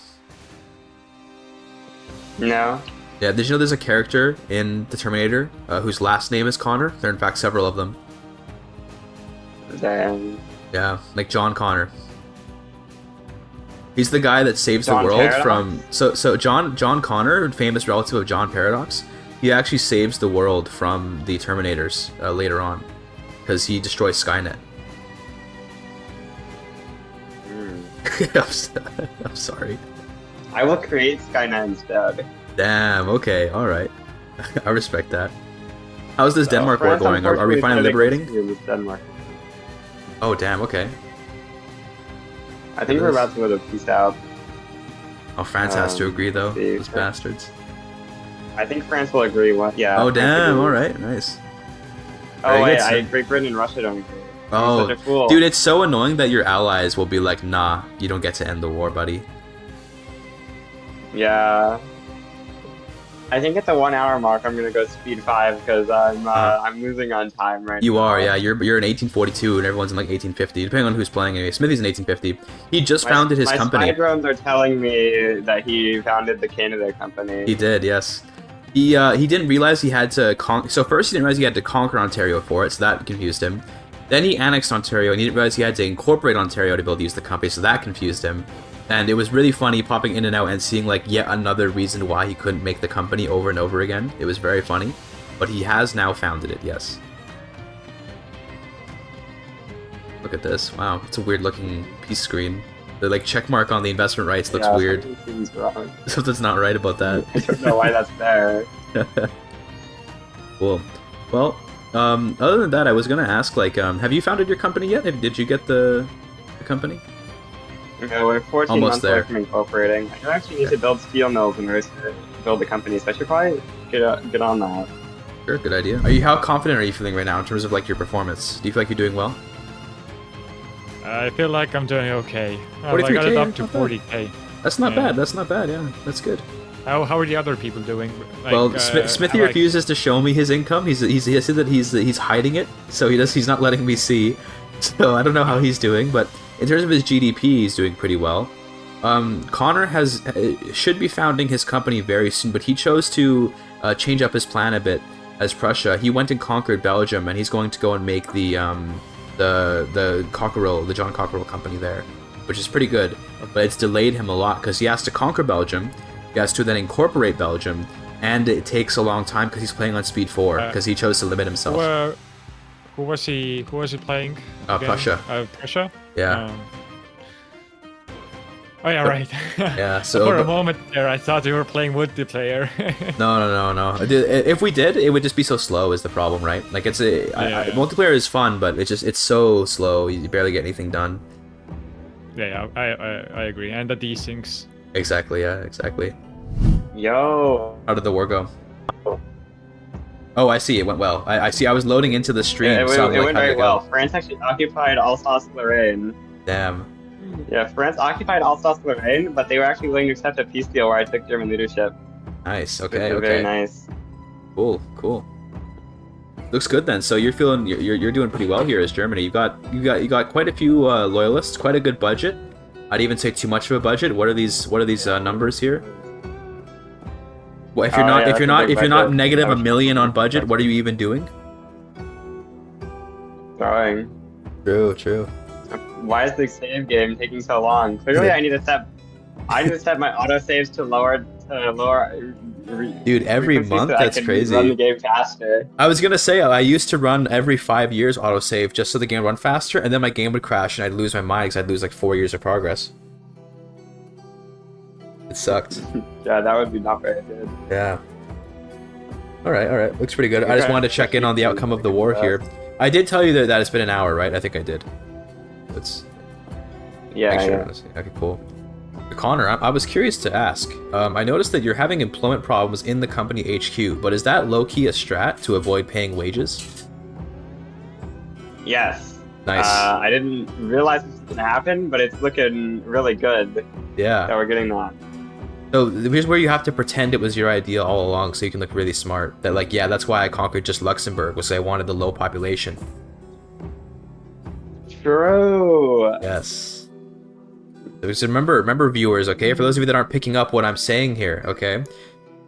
No. Yeah. Did you know there's a character in The Terminator whose last name is Connor? There are in fact several of them. Then Yeah, like John Connor. He's the guy that saves the world Paradox? from... So John Connor, famous relative of John Paradox, he actually saves the world from the Terminators later on, because he destroys Skynet. I'm sorry. I will create Skynet instead. Damn, okay, alright. I respect that. How's this Denmark war France, going? Are we unfortunately, finally liberating? with Denmark. Oh, damn, okay. I think we're about to go to peace out. Oh, France has to agree, though. see. Those bastards. I think France will agree. Yeah. Oh, France damn, agrees. alright, nice. Oh Very wait, good, son. Great Britain and Russia don't agree. Oh, I'm such a fool. dude, it's so annoying that your allies will be like, nah, you don't get to end the war, buddy. Yeah. I think at the 1 hour mark, I'm gonna go speed 5 because I'm losing on time right now. You are, yeah. You're in 1842 and everyone's in like 1850, depending on who's playing. Anyway, Smithy's in 1850. He just founded his company. My spy drones are telling me that he founded the Canada company. He did, yes. He didn't realize he had to So first he didn't realize he had to conquer Ontario for it, so that confused him. Then he annexed Ontario, and he didn't realize he had to incorporate Ontario to be able to use the company, so that confused him. And it was really funny popping in and out and seeing like yet another reason why he couldn't make the company over and over again. It was very funny. But he has now founded it, yes. Look at this. Wow, it's a weird looking peace screen. The like check mark on the investment rights looks weird. Something seems wrong. Something's not right about that. I don't know why that's there. Cool. Well, other than that, I was gonna ask, like, have you founded your company yet? Did you get the company? Okay, we're 14 Almost months there. away from incorporating. I actually need to build steel mills in order to build the company, so I should probably get on that. Sure, good idea. How confident are you feeling right now in terms of like your performance? Do you feel like you're doing well? I feel like I'm doing okay. I 43K, got it up to not bad. 40k. That's not Yeah. bad. That's not bad. Yeah, that's good. How are the other people doing? Like, Well, Smithy like- refuses to show me his income. He said that he's hiding it, so he's not letting me see. So I don't know how he's doing, but in terms of his GDP, he's doing pretty well. Connor should be founding his company very soon, but he chose to change up his plan a bit as Prussia. He went and conquered Belgium, and he's going to go and make the Cockerell, the John Cockerell company there, which is pretty good. But it's delayed him a lot because he has to conquer Belgium, he has to then incorporate Belgium, and it takes a long time because he's playing on speed 4 because he chose to limit himself. Who was he playing? again? Prussia. Prussia? Yeah. Oh yeah, right. Yeah, so for a moment there, I thought you were playing multiplayer. No. If we did, it would just be so slow. Is the problem, right? Like it's multiplayer is fun, but it's so slow. You barely get anything done. Yeah, I agree. And the desyncs. Exactly. Yeah. Exactly. Yo. How did the war go? Oh, I see. It went well. I see. I was loading into the stream. Yeah, it so went very well. France actually occupied Alsace-Lorraine. Damn. Yeah, France occupied Alsace-Lorraine, but they were actually willing to accept a peace deal where I took German leadership. Nice. Which Okay. was Okay. Very nice. Cool. Looks good then. So you're feeling you're doing pretty well here as Germany. You got quite a few loyalists, quite a good budget. I'd even say too much of a budget. What are these numbers here? Well, if you're not negative $1 million on budget, what are you even doing? Throwing. True. Why is the save game taking so long? Clearly, I need to set my autosaves to lower. Dude, every month, so that's I can crazy. Run the game faster. I was gonna say I used to run every 5 years autosave just so the game would run faster, and then my game would crash and I'd lose my mind because I'd lose like 4 years of progress. It sucked. Yeah, that would be not very good. Yeah. All right. Looks pretty good. I just wanted to check in on the outcome of the war here. I did tell you that it's been an hour, right? I think I did. Let's Yeah. make sure. Yeah. Okay, cool. Connor, I was curious to ask. I noticed that you're having employment problems in the company HQ, but is that low-key a strat to avoid paying wages? Yes. Nice. I didn't realize this was gonna happen, but it's looking really good that Yeah. we're getting that. So here's where you have to pretend it was your idea all along so you can look really smart. That like, yeah, that's why I conquered just Luxembourg, was I wanted the low population. True. Yes. So remember viewers, okay? For those of you that aren't picking up what I'm saying here, okay?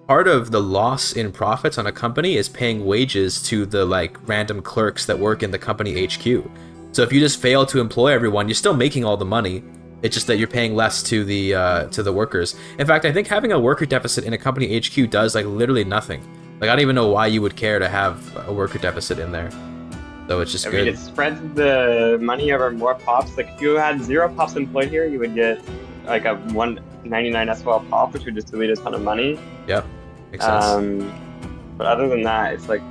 Part of the loss in profits on a company is paying wages to the like random clerks that work in the company HQ. So if you just fail to employ everyone, you're still making all the money. It's just that you're paying less to the workers. In fact, I think having a worker deficit in a company HQ does like literally nothing. Like I don't even know why you would care to have a worker deficit in there. So it's just I good. mean, it spreads the money over more pops. Like if you had 0 pops employed here, you would get like a 199 SOL pop, which would just delete a ton of money. Yep, makes sense. But other than that, it's like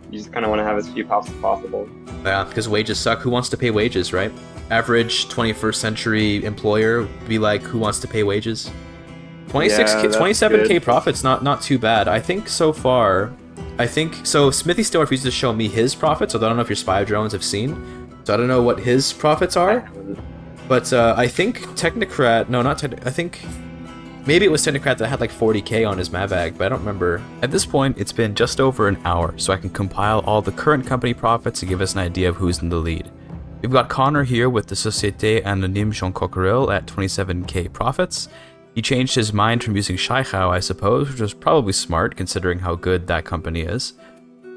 you just kind of want to have as few pops as possible. Yeah, because wages suck. Who wants to pay wages, right? Average 21st century employer would be like, who wants to pay wages? 27k profits, not too bad. I think so far. So Smithy still refuses to show me his profits, although I don't know if your spy drones have seen. So I don't know what his profits are. But I think Technocrat, no, not Technocrat, I think maybe it was Technocrat that had like 40k on his Mavag, but I don't remember. At this point, it's been just over an hour, so I can compile all the current company profits to give us an idea of who's in the lead. We've got Connor here with the Société Anonyme Jean Coquerel at 27k profits. He changed his mind from using Shaichao, I suppose, which was probably smart considering how good that company is.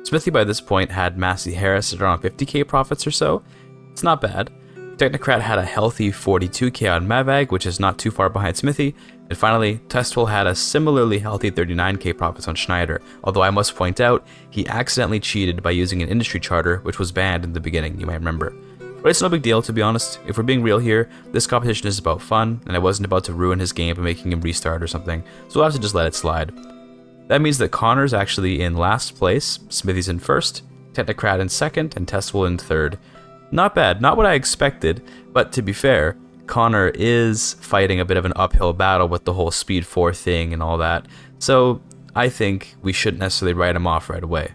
Smithy by this point had Massey Harris at around 50k profits or so. It's not bad. Technocrat had a healthy 42k on Mavag, which is not too far behind Smithy. And finally, Testwill had a similarly healthy 39k profits on Schneider, although I must point out, he accidentally cheated by using an industry charter, which was banned in the beginning, you might remember. But it's no big deal, to be honest. If we're being real here, this competition is about fun, and I wasn't about to ruin his game by making him restart or something, so we'll have to just let it slide. That means that Connor's actually in last place, Smithy's in first, Technocrat in second, and Testwill in third. Not bad, not what I expected, but to be fair, Connor is fighting a bit of an uphill battle with the whole Speed 4 thing and all that, so I think we shouldn't necessarily write him off right away.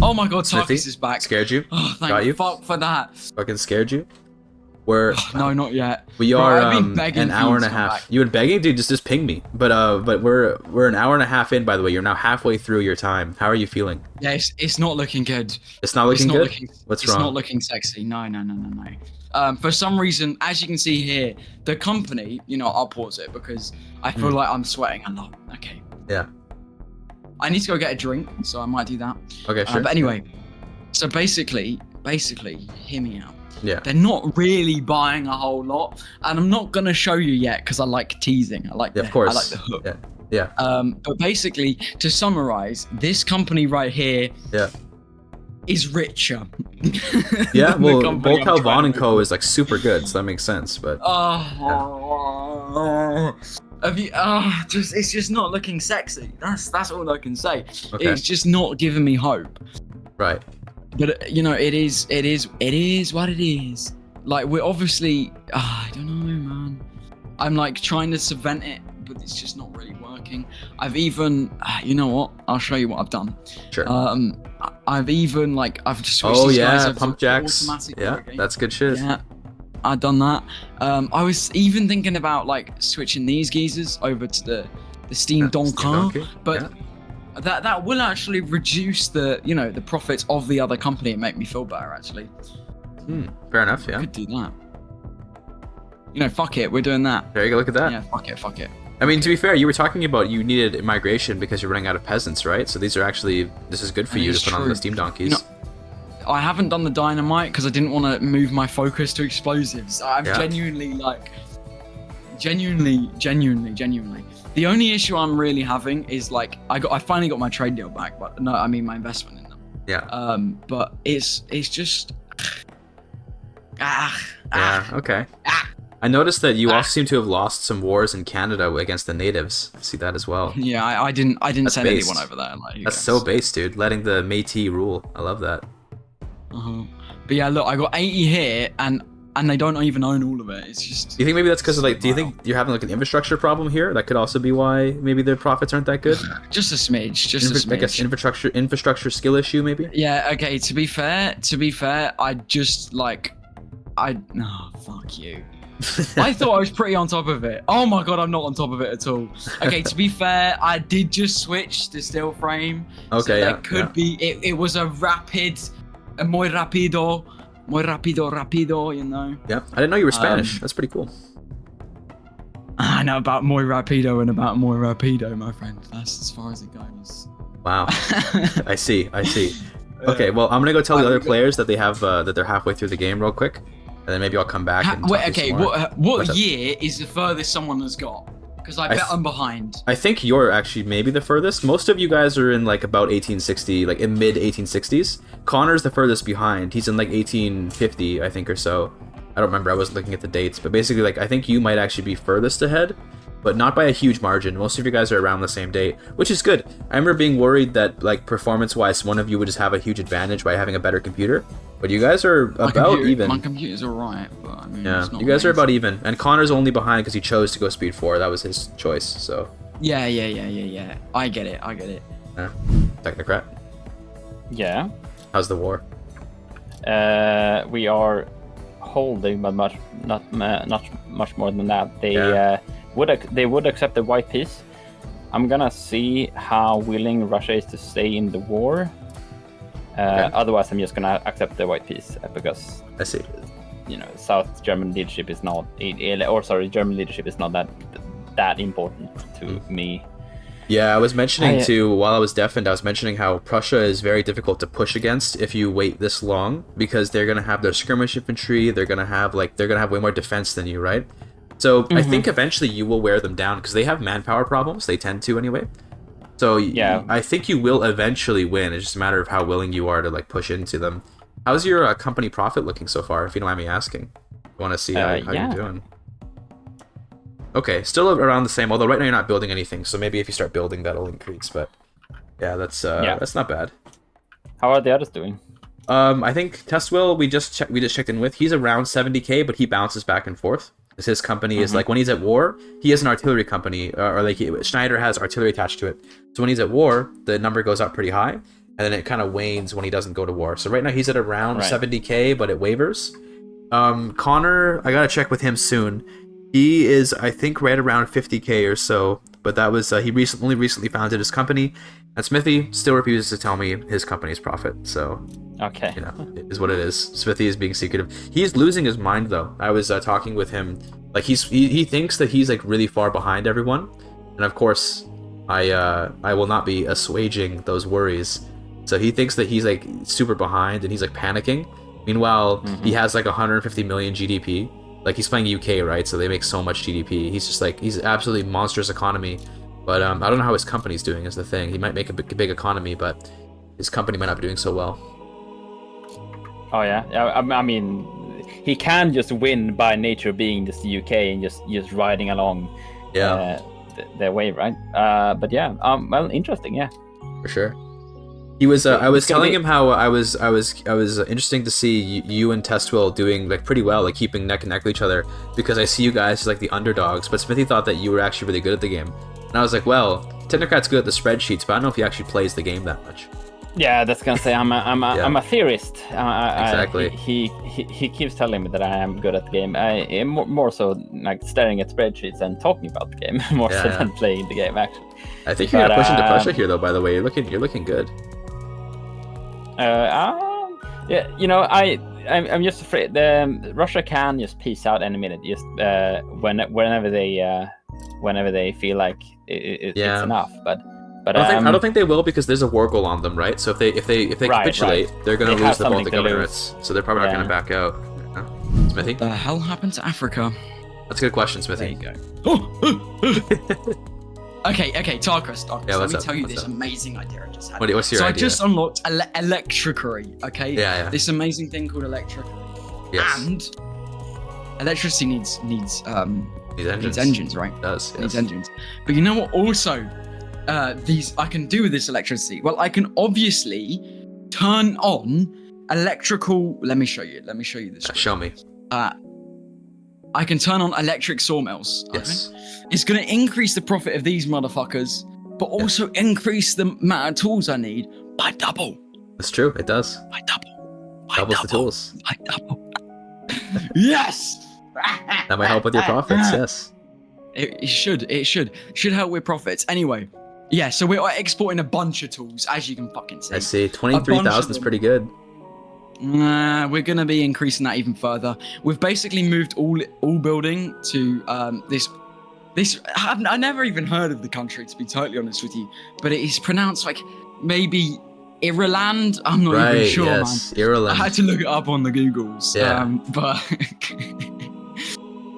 Oh my god, Smithy, Tarkus is back. Scared you? Oh, thank Got you? fuck for that. Fucking scared you? We're No, not yet. we Bro, are I've been begging an for hour you and a to come half. back. You been begging, dude? Just ping me. But we're an hour and a half in. By the way, you're now halfway through your time. How are you feeling? Yeah, it's not looking good. It's not looking good. What's it's wrong? not looking sexy. No. For some reason, as you can see here, the company, I'll pause it because I feel like I'm sweating a lot. Okay. Yeah. I need to go get a drink, so I might do that. Okay, sure. But anyway, so basically, hear me out. Yeah. They're not really buying a whole lot, and I'm not gonna show you yet because I like teasing. I like the hook. Yeah. But basically, to summarize, this company right here is richer. Yeah, than the well, company I'm Voltel Von trying and to Co is like super good, so that makes sense. But Oh, have you? It's just not looking sexy. That's all I can say. Okay. It's just not giving me hope. Right. But you know, it is what it is. Like we're obviously, I don't know, man. I'm like trying to prevent it, but it's just not really working. I've even, you know what? I'll show you what I've done. Sure. I've even like I've just switched Oh these guys yeah, over pump to jacks. automatic Yeah, rigging. that's good shit. Yeah, I've done that. I was even thinking about like switching these geezers over to the Steam Donkey, Donkey, but yeah. that will actually reduce the the profits of the other company and make me feel better actually. Fair enough. Yeah. Could do that. You know, fuck it, we're doing that. There you go. Look at that. Yeah, fuck it. I mean, to be fair, you were talking about you needed migration because you're running out of peasants, right? So these are actually, this is good for you to put on the Steam Donkeys. You know, I haven't done the dynamite because I didn't want to move my focus to explosives. I'm genuinely like, genuinely. The only issue I'm really having is like, I finally got my trade deal back, but no, I mean my investment in them. Yeah. But it's just, Yeah. Okay. I noticed that you also seem to have lost some wars in Canada against the natives. I see that as well. Yeah, I didn't That's send based. anyone over there. Like, That's so base, dude. Letting the Métis rule. I love that. But yeah, look, I got 80 here, and they don't even own all of it. It's just. Do you think maybe that's because of like? Do you think you're having like an infrastructure problem here? That could also be why maybe the profits aren't that good. Just a smidge. Just a smidge. Like a infrastructure skill issue, maybe. Yeah. Okay. To be fair, I just like, no, fuck you. I thought I was pretty on top of it. Oh my god, I'm not on top of it at all. Okay, to be fair, I did just switch to steel frame. Okay, so yeah. that could be. It was a rapid, muy rapido, you know. Yeah, I didn't know you were Spanish. That's pretty cool. I know about muy rapido and about muy rapido, my friend. That's as far as it goes. Wow. I see. Okay, well, I'm gonna go tell the other players that they have that they're halfway through the game real quick, and then maybe I'll come back. And wait, okay. What What's up? year is the furthest someone has got? Because I bet I'm behind. I think you're actually maybe the furthest. Most of you guys are in like about 1860, like in mid 1860s. Connor's the furthest behind. He's in like 1850, I think, or so. I don't remember. I was looking at the dates, but basically, like, I think you might actually be furthest ahead, but not by a huge margin. Most of you guys are around the same date, which is good. I remember being worried that, like, performance-wise, one of you would just have a huge advantage by having a better computer, but you guys are about even. My computer's alright, but I mean, Yeah, it's not you guys are amazing. about even, and Connor's only behind because he chose to go speed 4. That was his choice. So. Yeah. I get it. Yeah. Technocrat, Yeah. how's the war? We are holding, but not much more than that. They would accept the white piece. I'm gonna see how willing Russia is to stay in the war. Otherwise, I'm just gonna accept the white piece because I see. you know, South German leadership is not, German leadership is not that important to me. Yeah, I was mentioning too, while I was deafened, I was mentioning how Prussia is very difficult to push against if you wait this long, because they're gonna have their skirmish infantry, they're gonna have way more defense than you, right? So I think eventually you will wear them down because they have manpower problems. They tend to anyway. So yeah, I think you will eventually win. It's just a matter of how willing you are to like push into them. How's your company profit looking so far? If you don't mind me asking, I want to see how you're doing. Okay, still around the same. Although right now you're not building anything, so maybe if you start building, that'll increase. But yeah, that's not bad. How are the others doing? I think Testwill we just checked in with. He's around 70k, but he bounces back and forth. Because his company is like when he's at war, he has an artillery company, or like Schneider has artillery attached to it. So when he's at war, the number goes up pretty high, and then it kind of wanes when he doesn't go to war. So right now he's at around 70k, but it wavers. Connor, I gotta check with him soon. He is, I think, right around 50k or so. But that was he recently founded his company, and Smithy still refuses to tell me his company's profit. So. Okay. You know, it is what it is. Smithy is being secretive. He's losing his mind though. I was talking with him. Like he thinks that he's like really far behind everyone, and of course, I will not be assuaging those worries. So he thinks that he's like super behind and he's like panicking. Meanwhile, he has like 150 million GDP. Like he's playing UK, right? So they make so much GDP. He's just like he's absolutely monstrous economy. But I don't know how his company's doing. Is the thing. He might make a big economy, but his company might not be doing so well. Oh yeah, I mean, he can just win by nature of being just the UK and just riding along their wave, right? But yeah, well, interesting, yeah, for sure. He was. I was telling him how I was interesting to see you and Testwill doing like pretty well, like keeping neck and neck with each other, because I see you guys as like the underdogs. But Smithy thought that you were actually really good at the game, and I was like, well, Technocrat's good at the spreadsheets, but I don't know if he actually plays the game that much. Yeah, that's gonna say I'm a theorist. Exactly. He keeps telling me that I am good at the game. I am more so like staring at spreadsheets and talking about the game more so than playing the game. Actually, I think you're gonna push into pressure here, though. By the way, you're looking good. Yeah, you know, I'm just afraid Russia can just peace out any minute, just whenever they feel like it's enough. But I don't think they will, because there's a war goal on them, right? So if they capitulate, they're gonna lose the Baltic governorates, so they're probably not gonna back out. Smithy, the hell happened to Africa? That's a good question, Smithy. There you go. Okay, Tarkus, let me tell you this amazing idea I just had. What's your idea? I just unlocked electricary, okay? Yeah. This amazing thing called electricary. Yes. And electricity needs engines, right? It does, yes. Needs engines. But you know what also I can do with this electricity? Well, I can obviously turn on electrical... Let me show you this. Show me. I can turn on electric sawmills. Yes. Okay? It's going to increase the profit of these motherfuckers, but also increase the amount of tools I need by double. That's true. It does. By double. Doubles the tools. By double. Yes. That might help with your profits. Yes. It should help with profits. Anyway, yeah. So we're exporting a bunch of tools, as you can fucking see. I see. 23,000 is pretty good. We're gonna be increasing that even further. We've basically moved all building to this. I never even heard of the country, to be totally honest with you, but it is pronounced like maybe Ireland. I'm not even sure, man. Ireland. I had to look it up on the Googles. Yeah. But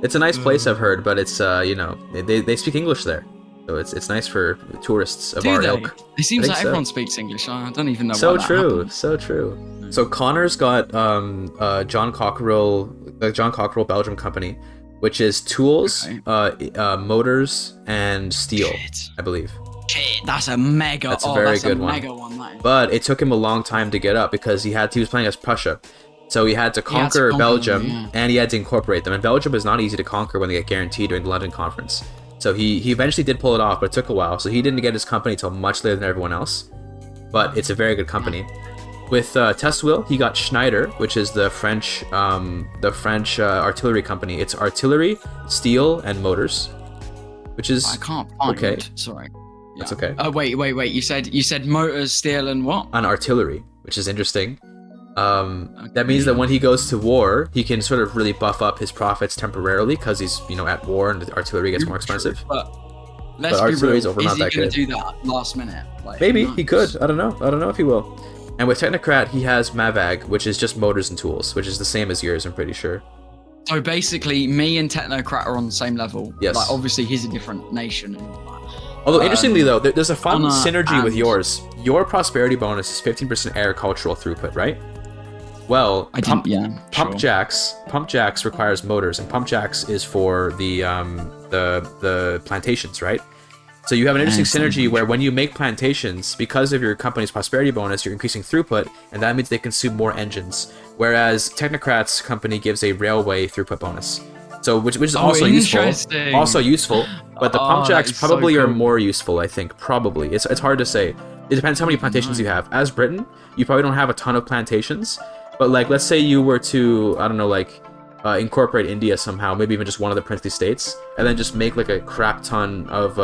it's a nice place, I've heard, but it's they speak English there, so it's nice for tourists of our ilk. It seems like everyone speaks English. I don't even know. So why true. That So true. So Connor's got John Cockerell, the John Cockerell Belgium company, which is tools, motors, and steel, I believe. Shit, that's a mega. That's a very good one. Mega one, that is. But it took him a long time to get up, because he was playing as Prussia, so he had to conquer Belgium, and he had to incorporate them. And Belgium is not easy to conquer when they get guaranteed during the London Conference. So he eventually did pull it off, but it took a while. So he didn't get his company till much later than everyone else. But it's a very good company. With Testwill, he got Schneider, which is the French artillery company. It's artillery, steel, and motors, which is I can't find it. Sorry. That's okay. Oh wait. You said motors, steel, and what? And artillery, which is interesting. That means that when he goes to war, he can sort of really buff up his profits temporarily, because he's at war and the artillery gets more expensive. But let's be real. Is he going to do that last minute? Maybe he could. I don't know if he will. And with Technocrat, he has Mavag, which is just motors and tools, which is the same as yours, I'm pretty sure. So basically, me and Technocrat are on the same level. Yes. Like, obviously, he's a different nation. Although, interestingly, though, there's a fun synergy with yours. Your prosperity bonus is 15% agricultural throughput, right? Well, Pump Jacks requires motors, and Pump Jacks is for the plantations, right? So you have an interesting synergy where when you make plantations, because of your company's prosperity bonus, you're increasing throughput, and that means they consume more engines. Whereas Technocrat's company gives a railway throughput bonus, so which is also useful. But the pump jacks probably are more useful, I think. Probably it's hard to say. It depends how many plantations you have. As Britain, you probably don't have a ton of plantations, but like let's say you were to incorporate India somehow, maybe even just one of the princely states, and then just make like a crap ton of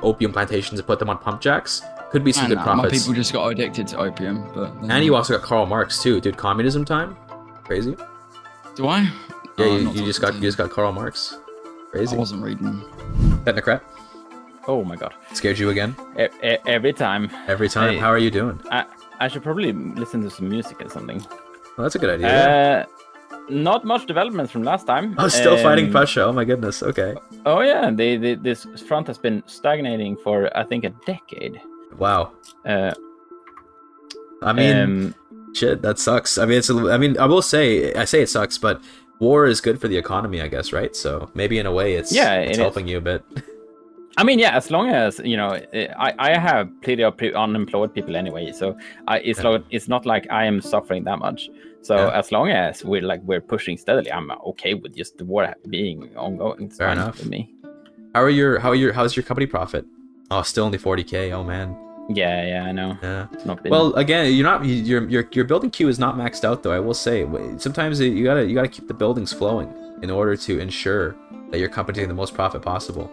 opium plantations and put them on pump jacks. Could be some good profits. My people just got addicted to opium, but and you also got Karl Marx too, dude. Communism time, crazy. Do I? Yeah, you just got Karl Marx. Crazy. I wasn't reading. Technocrat. Oh my god. Scared you again? Every time. Every time. How are you doing? I should probably listen to some music or something. Well, that's a good idea. Not much developments from last time. Oh, still fighting Prussia. Oh my goodness. Okay. Oh yeah, this front has been stagnating for I think a decade. Wow. I mean, Shit, that sucks. I mean, I will say, I say it sucks, but war is good for the economy, I guess, right? So maybe in a way, it's helping you a bit. I mean, yeah, as long as I have plenty of unemployed people anyway, so it's not like I am suffering that much. So as long as we're pushing steadily, I'm okay with just the war being ongoing. It's Fair fine enough. with me. How's your company profit? Oh, still only 40K. Oh man. Yeah, I know. Yeah. It's not been... Well, again, your building queue is not maxed out though. I will say, sometimes you gotta keep the buildings flowing in order to ensure that your company's getting the most profit possible.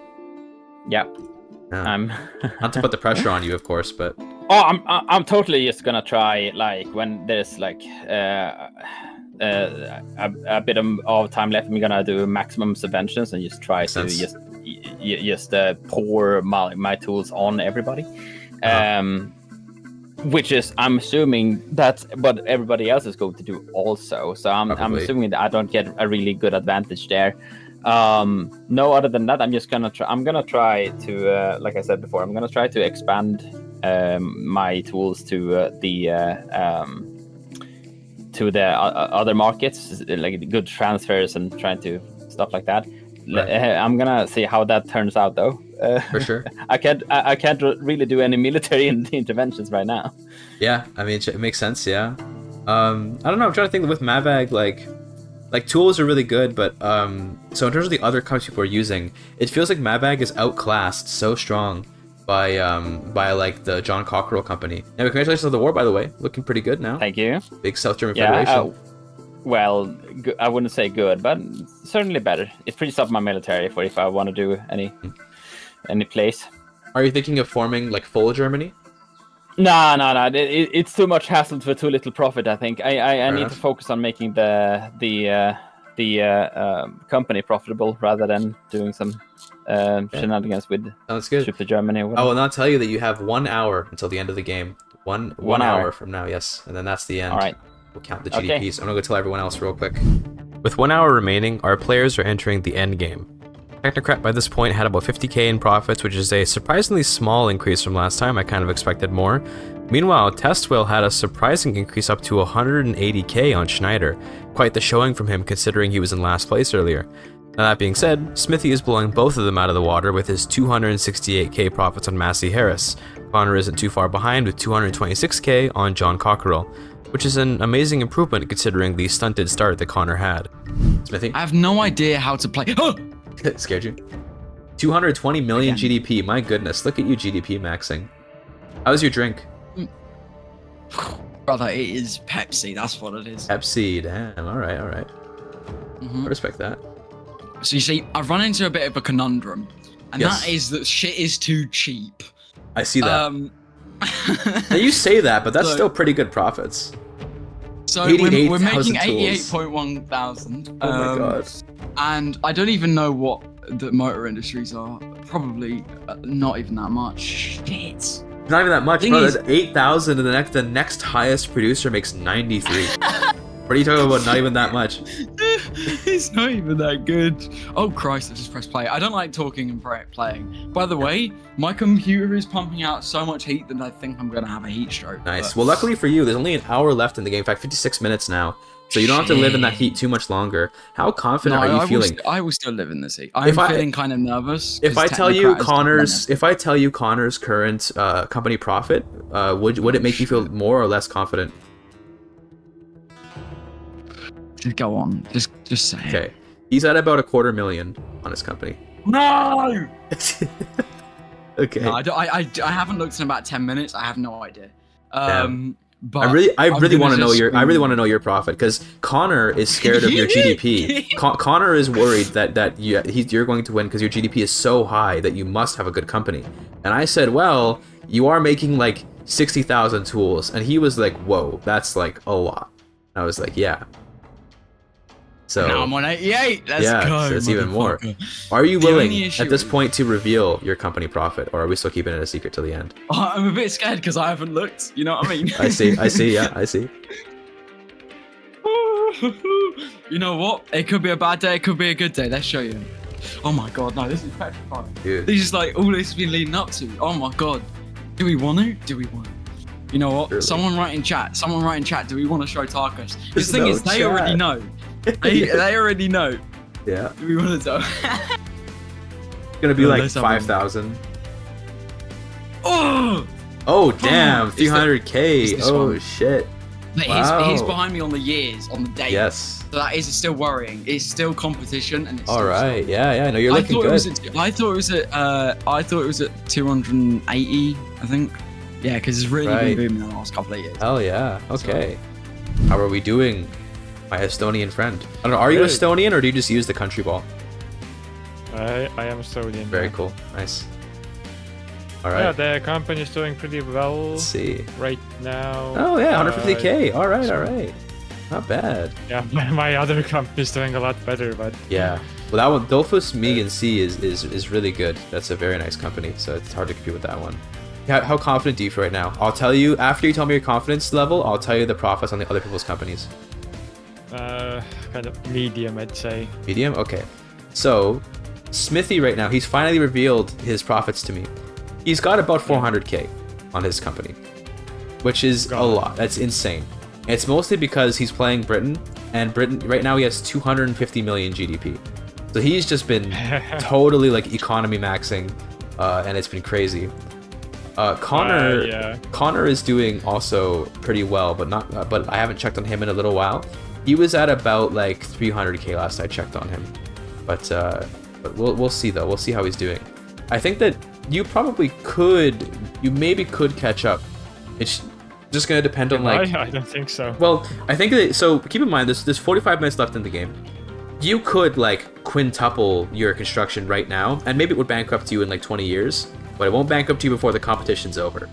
Yeah. Not to put the pressure on you, of course, but I'm totally just gonna try, like, when there's like a bit of time left, I'm gonna do maximum subventions and just try to just pour my tools on everybody. Which is, I'm assuming that's what everybody else is going to do also. So I'm assuming that I don't get a really good advantage there. No, other than that, I'm gonna try to, like I said before, I'm gonna try to expand my tools to the other markets, like good transfers and trying to stuff like that. Right. I'm gonna see how that turns out though. For sure. I can't really do any military interventions right now. Yeah, I mean, it makes sense. Yeah. I don't know. I'm trying to think with Mavag, like tools are really good, but so in terms of the other companies people are using, it feels like Mavag is outclassed so strong by like the John Cockerell company. Now, congratulations on the war, by the way, looking pretty good now. Thank you. Big South German Federation. Well, I wouldn't say good, but certainly better. It frees up my military for if I want to do any place. Are you thinking of forming like full Germany? No. It's too much hassle for too little profit. I think I need to focus on making the company profitable rather than doing some shenanigans with Super Germany. I will not tell you that you have 1 hour until the end of the game. One hour from now, yes, and then that's the end. All right. We'll count the GDPs. Okay. I'm gonna go tell everyone else real quick. With 1 hour remaining, our players are entering the end game. Technocrat by this point had about 50k in profits, which is a surprisingly small increase from last time. I kind of expected more. Meanwhile, Testwill had a surprising increase up to 180k on Schneider. Quite the showing from him considering he was in last place earlier. Now that being said, Smithy is blowing both of them out of the water with his 268k profits on Massey Harris. Connor isn't too far behind with 226k on John Cockerell, which is an amazing improvement considering the stunted start that Connor had. Smithy? I have no idea how to play. Scared you? 220 million GDP. My goodness, look at you GDP maxing. How's your drink? Brother, it is Pepsi. That's what it is. Pepsi, damn. All right. Mm-hmm. I respect that. So you see, I've run into a bit of a conundrum, and that is that shit is too cheap. I see that. Now you say that, but that's still pretty good profits. So we're making 88.1 thousand. Oh my god. And I don't even know what the motor industries are. Probably not even that much. Shit. Not even that much, bro. That's 8,000, and the next highest producer makes 93. What are you talking about? Not even that much. It's not even that good. Oh Christ, I just pressed play. I don't like talking and playing. By the way, my computer is pumping out so much heat that I think I'm gonna have a heat stroke. Nice. Well, luckily for you, there's only an hour left in the game. In fact, 56 minutes now. So you don't have to live in that heat too much longer. How confident are you feeling? I will still live in this heat. I'm feeling kind of nervous. If I tell you Connor's current company profit, would it make you feel more or less confident? Just go on. Just say it. Okay. He's at about $250,000 on his company. No! Okay. No, I haven't looked in about 10 minutes. I have no idea. But I really want to know your profit, because Connor is scared of your GDP. Connor is worried that you're going to win because your GDP is so high that you must have a good company. And I said, well, you are making like 60,000 tools, and he was like, whoa, that's like a lot. I was like, yeah. So now I'm on 88. Let's go. So it's even more. Are you willing at this point to reveal your company profit, or are we still keeping it a secret till the end? I'm a bit scared because I haven't looked. You know what I mean? I see. Yeah, I see. You know what? It could be a bad day. It could be a good day. Let's show you. Oh my god, no, this is petrifying. Dude. This is like all this has been leading up to. Oh my god. Do we want to? You know what? Really? Someone write in chat. Do we want to show Tarkus? The There's thing no is, they chat. already know. They already know. Yeah. Do we want to tell? It's gonna be Yeah, like let's have one. 5,000. Oh! Oh damn, It's the- 300k. it's this Oh one. shit. But Wow. he's behind me on the years, on the date. Yes. So that is still worrying. It's still competition, and it's All still right. Yeah. No, you're I looking thought good. I thought it was at 280. I think. Yeah, because it's really Right. been booming the last couple of years. Hell yeah. Okay. How are we doing, my Estonian friend? I don't know. Are you Good. Estonian or do you just use the country ball? I am Estonian. Very yeah. cool. Nice. All Yeah, right. the company is doing pretty well Let's see. right now. Oh yeah, 150k. All right. Not bad. Yeah, my other company is doing a lot better, but Yeah. Well, that one, Dolphus Megan C is really good. That's a very nice company, so it's hard to compete with that one. How confident do you feel right now? I'll tell you after you tell me your confidence level. I'll tell you the profits on the other people's companies. kind of medium, I'd say. Medium? Okay. So, Smithy right now, he's finally revealed his profits to me. He's got about 400k on his company, which is a lot. That's insane. It's mostly because he's playing Britain, and Britain right now he has 250 million GDP. So he's just been totally like economy maxing, and it's been crazy. Connor, Yeah. Connor is doing also pretty well, but not. But I haven't checked on him in a little while. He was at about like 300k last I checked on him, but we'll see though. We'll see how he's doing. I think that you maybe could catch up. It's just gonna depend on like. I don't think so. Well, I think that, so keep in mind there's 45 minutes left in the game. You could like quintuple your construction right now, and maybe it would bankrupt you in like 20 years, but it won't bankrupt you before the competition's over.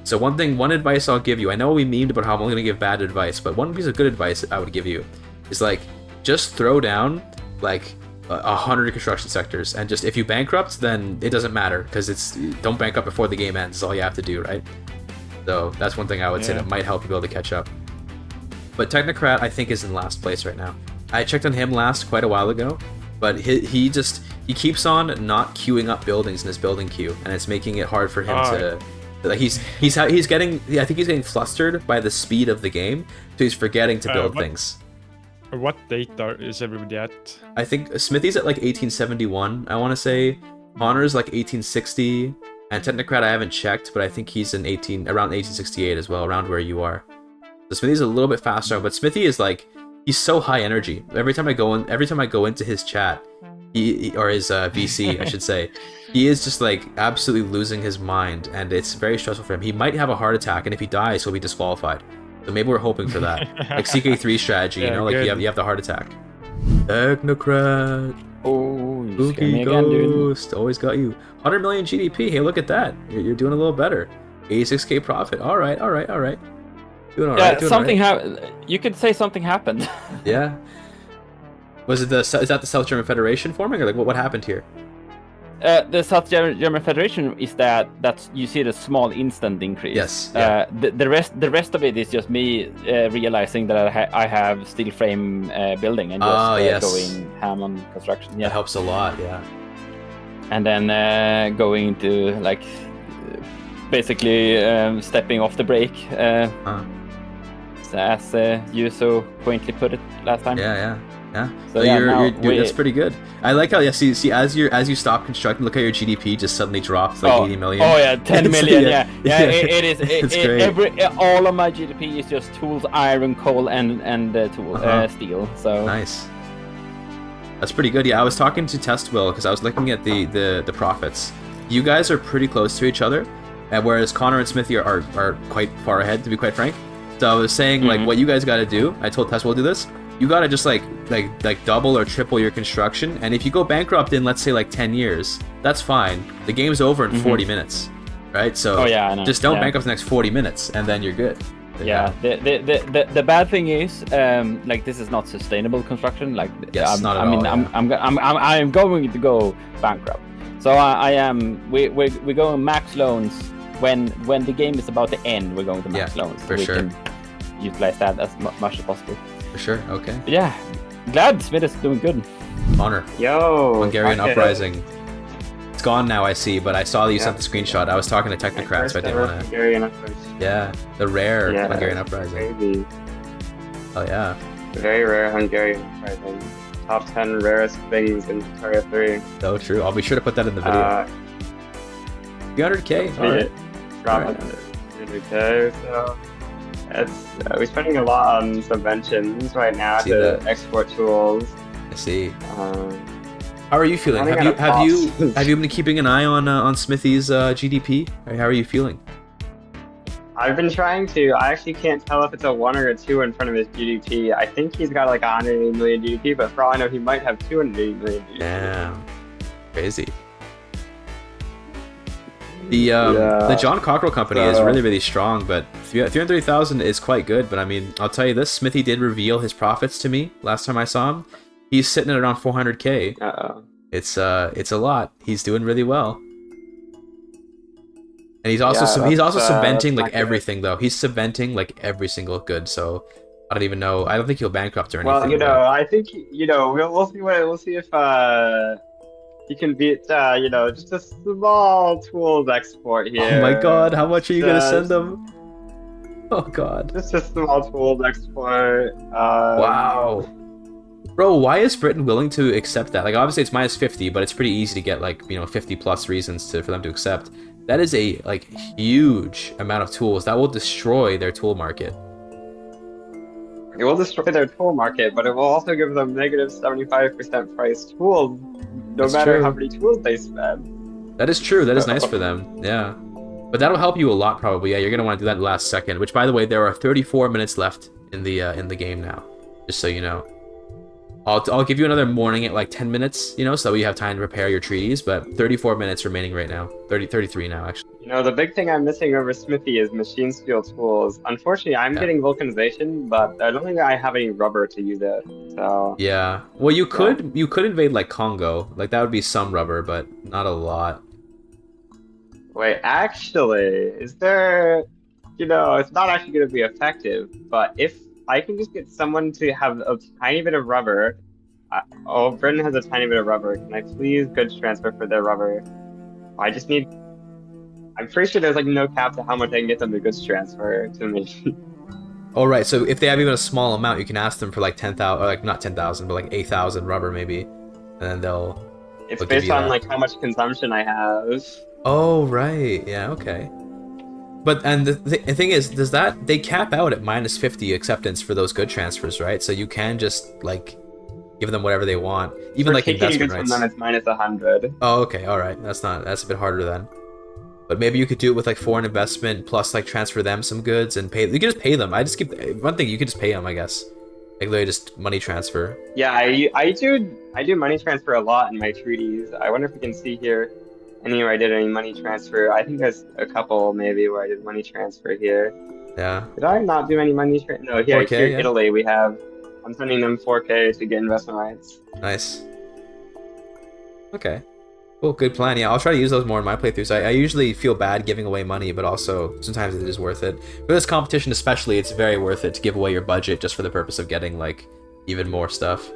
So one advice I'll give you, I know we memed about how I'm only gonna give bad advice, but one piece of good advice I would give you is like just throw down like 100 construction sectors, and just if you bankrupt, then it doesn't matter because don't bankrupt before the game ends. Is all you have to do, right? So that's one thing I would say that might help you be able to catch up. But Technocrat, I think, is in last place right now. I checked on him last quite a while ago, but he keeps on not queuing up buildings in his building queue, and it's making it hard for him to. Like he's getting. I think he's getting flustered by the speed of the game, so he's forgetting to build things. What date is everybody at? I think Smithy's at like 1871. I want to say Honor's like 1860. And Technocrat, I haven't checked, but I think he's in around 1868 as well, around where you are. So Smithy's a little bit faster, but Smithy is like, he's so high energy. Every time I go into his chat, or his VC, I should say, he is just like absolutely losing his mind, and it's very stressful for him. He might have a heart attack, and if he dies, he'll be disqualified. So maybe we're hoping for that, like CK3 strategy, Yeah, you know, like good. you have the heart attack. Technocrat. Oh, you scared Spooky me again, dude. Ghost, always got you. 100 million GDP. Hey, look at that. You're doing a little better. 86k profit. All right. Doing all right. Yeah, doing something all right. You could say something happened. Yeah. Is that the South German Federation forming, or like what happened here? The South German Federation is that you see the small instant increase. Yes. Yeah. The rest of it is just me realizing that I have steel frame building and just going ham on construction. Yeah. That helps a lot. Yeah. And then going to like basically stepping off the brake, as you so quaintly put it last time. Yeah. So No, that's pretty good. I like how see as you stop constructing, look how your GDP just suddenly drops like 80 million. Oh yeah, 10 million. Yeah. It is. It's great. All of my GDP is just tools, iron, coal, and steel. So nice. That's pretty good. Yeah, I was talking to Testwill because I was looking at the profits. You guys are pretty close to each other, and whereas Connor and Smithy are quite far ahead, to be quite frank. So I was saying like what you guys got to do. I told Testwill to do this. You gotta just like double or triple your construction, and if you go bankrupt in, let's say, like 10 years, that's fine. The game's over in 40 minutes, right? So just don't bankrupt the next 40 minutes, and then you're good. Yeah. The bad thing is like this is not sustainable construction. Like yes, I'm going to go bankrupt. So I am. We're going max loans when the game is about to end. We're going to max loans. For sure. Can utilize that as much as possible. For sure. Okay. But yeah, glad Smith is doing good. Honor. Yo. Hungarian Uprising. It's gone now, I see, but I saw that you sent the screenshot. I was talking to Technocrat, so I didn't want to. Hungarian Uprising. Yeah, the rare Yeah, Hungarian Uprising. Crazy. Oh yeah. Very rare Hungarian uprising. Top 10 rarest things in Victoria 3. So true. I'll be sure to put that in the video. 300k. All right. Drop Alright. 300k, so it's we're spending a lot on subventions right now See to that. export tools. I see. Um, How are you feeling? Running Have out you of pops. have you been keeping an eye on Smithy's GDP? Or how are you feeling? I've been trying to. I actually can't tell if it's a 1 or a 2 in front of his GDP. I think he's got like 180 million GDP, but for all I know, he might have 280 million GDP. Damn, crazy. The John Cockrell company is really strong, but 330,000 is quite good. But I mean, I'll tell you this: Smithy did reveal his profits to me last time I saw him. He's sitting at around 400k. It's a lot. He's doing really well. And he's also subventing like everything though. He's subventing like every single good. So I don't even know. I don't think he'll bankrupt or anything. Well, I think we'll see we'll see if he can beat just a small tools export here. Oh my god, how much are you gonna send them? Oh god. Just a small tools export. Wow. Bro, why is Britain willing to accept that? Like obviously it's -50, but it's pretty easy to get like 50 plus reasons for them to accept. That is a like huge amount of tools that will destroy their tool market. It will destroy their tool market, but it will also give them negative 75% price tools, no matter how many tools they spend. That is true. That is nice for them. Yeah, but that'll help you a lot probably. Yeah, you're gonna want to do that last second. Which, by the way, there are 34 minutes left in the game now. Just so you know. I'll give you another morning at like 10 minutes, so you have time to prepare your treaties, but 34 minutes remaining right now. 33 now, actually. The big thing I'm missing over Smithy is machine steel tools. Unfortunately, I'm getting vulcanization, but I don't think I have any rubber to use it, so... Yeah. Well, you could invade like Congo. Like, that would be some rubber, but not a lot. Wait, actually, is there... it's not actually going to be effective, but if I can just get someone to have a tiny bit of rubber. Britain has a tiny bit of rubber. Can I please goods transfer for their rubber? I just need... I'm pretty sure there's like no cap to how much I can get them to goods transfer to me. Oh, right. So if they have even a small amount, you can ask them for like 10,000, or like not 10,000, but like 8,000 rubber maybe. And then they'll... It's based on like how much consumption I have. Oh, right. Yeah, okay. But, and the thing is, they cap out at -50 acceptance for those good transfers, right? So you can just, like, give them whatever they want. Even, like, investment rights. From them, it's -100. Oh, okay, alright. That's a bit harder then. But maybe you could do it with, like, foreign investment, plus, like, transfer them some goods and pay... You can just pay them. One thing, you could just pay them, I guess. Like, literally just money transfer. Yeah, I do money transfer a lot in my treaties. I wonder if we can see here anywhere I did any money transfer. I think there's a couple maybe where I did money transfer here. Yeah. Did I not do any money transfer? No, here, 4K, yeah. Italy we have. I'm sending them 4K to get investment rights. Nice. Okay. Cool, good plan. Yeah, I'll try to use those more in my playthroughs. I usually feel bad giving away money, but also sometimes it is worth it. For this competition especially, it's very worth it to give away your budget just for the purpose of getting, like, even more stuff.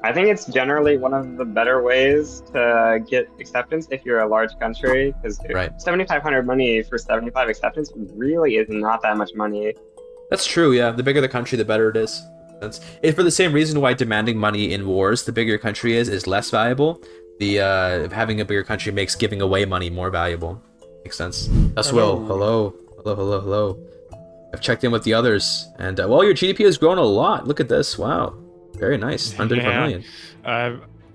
I think it's generally one of the better ways to get acceptance if you're a large country, because 7,500 money for 75 acceptance really is not that much money. That's true, yeah. The bigger the country, the better it is. It's for the same reason why demanding money in wars, the bigger your country is less valuable. Having a bigger country makes giving away money more valuable. Makes sense. Testwill, hello. I've checked in with the others, and well, your GDP has grown a lot. Look at this, wow. Very nice, 135 million.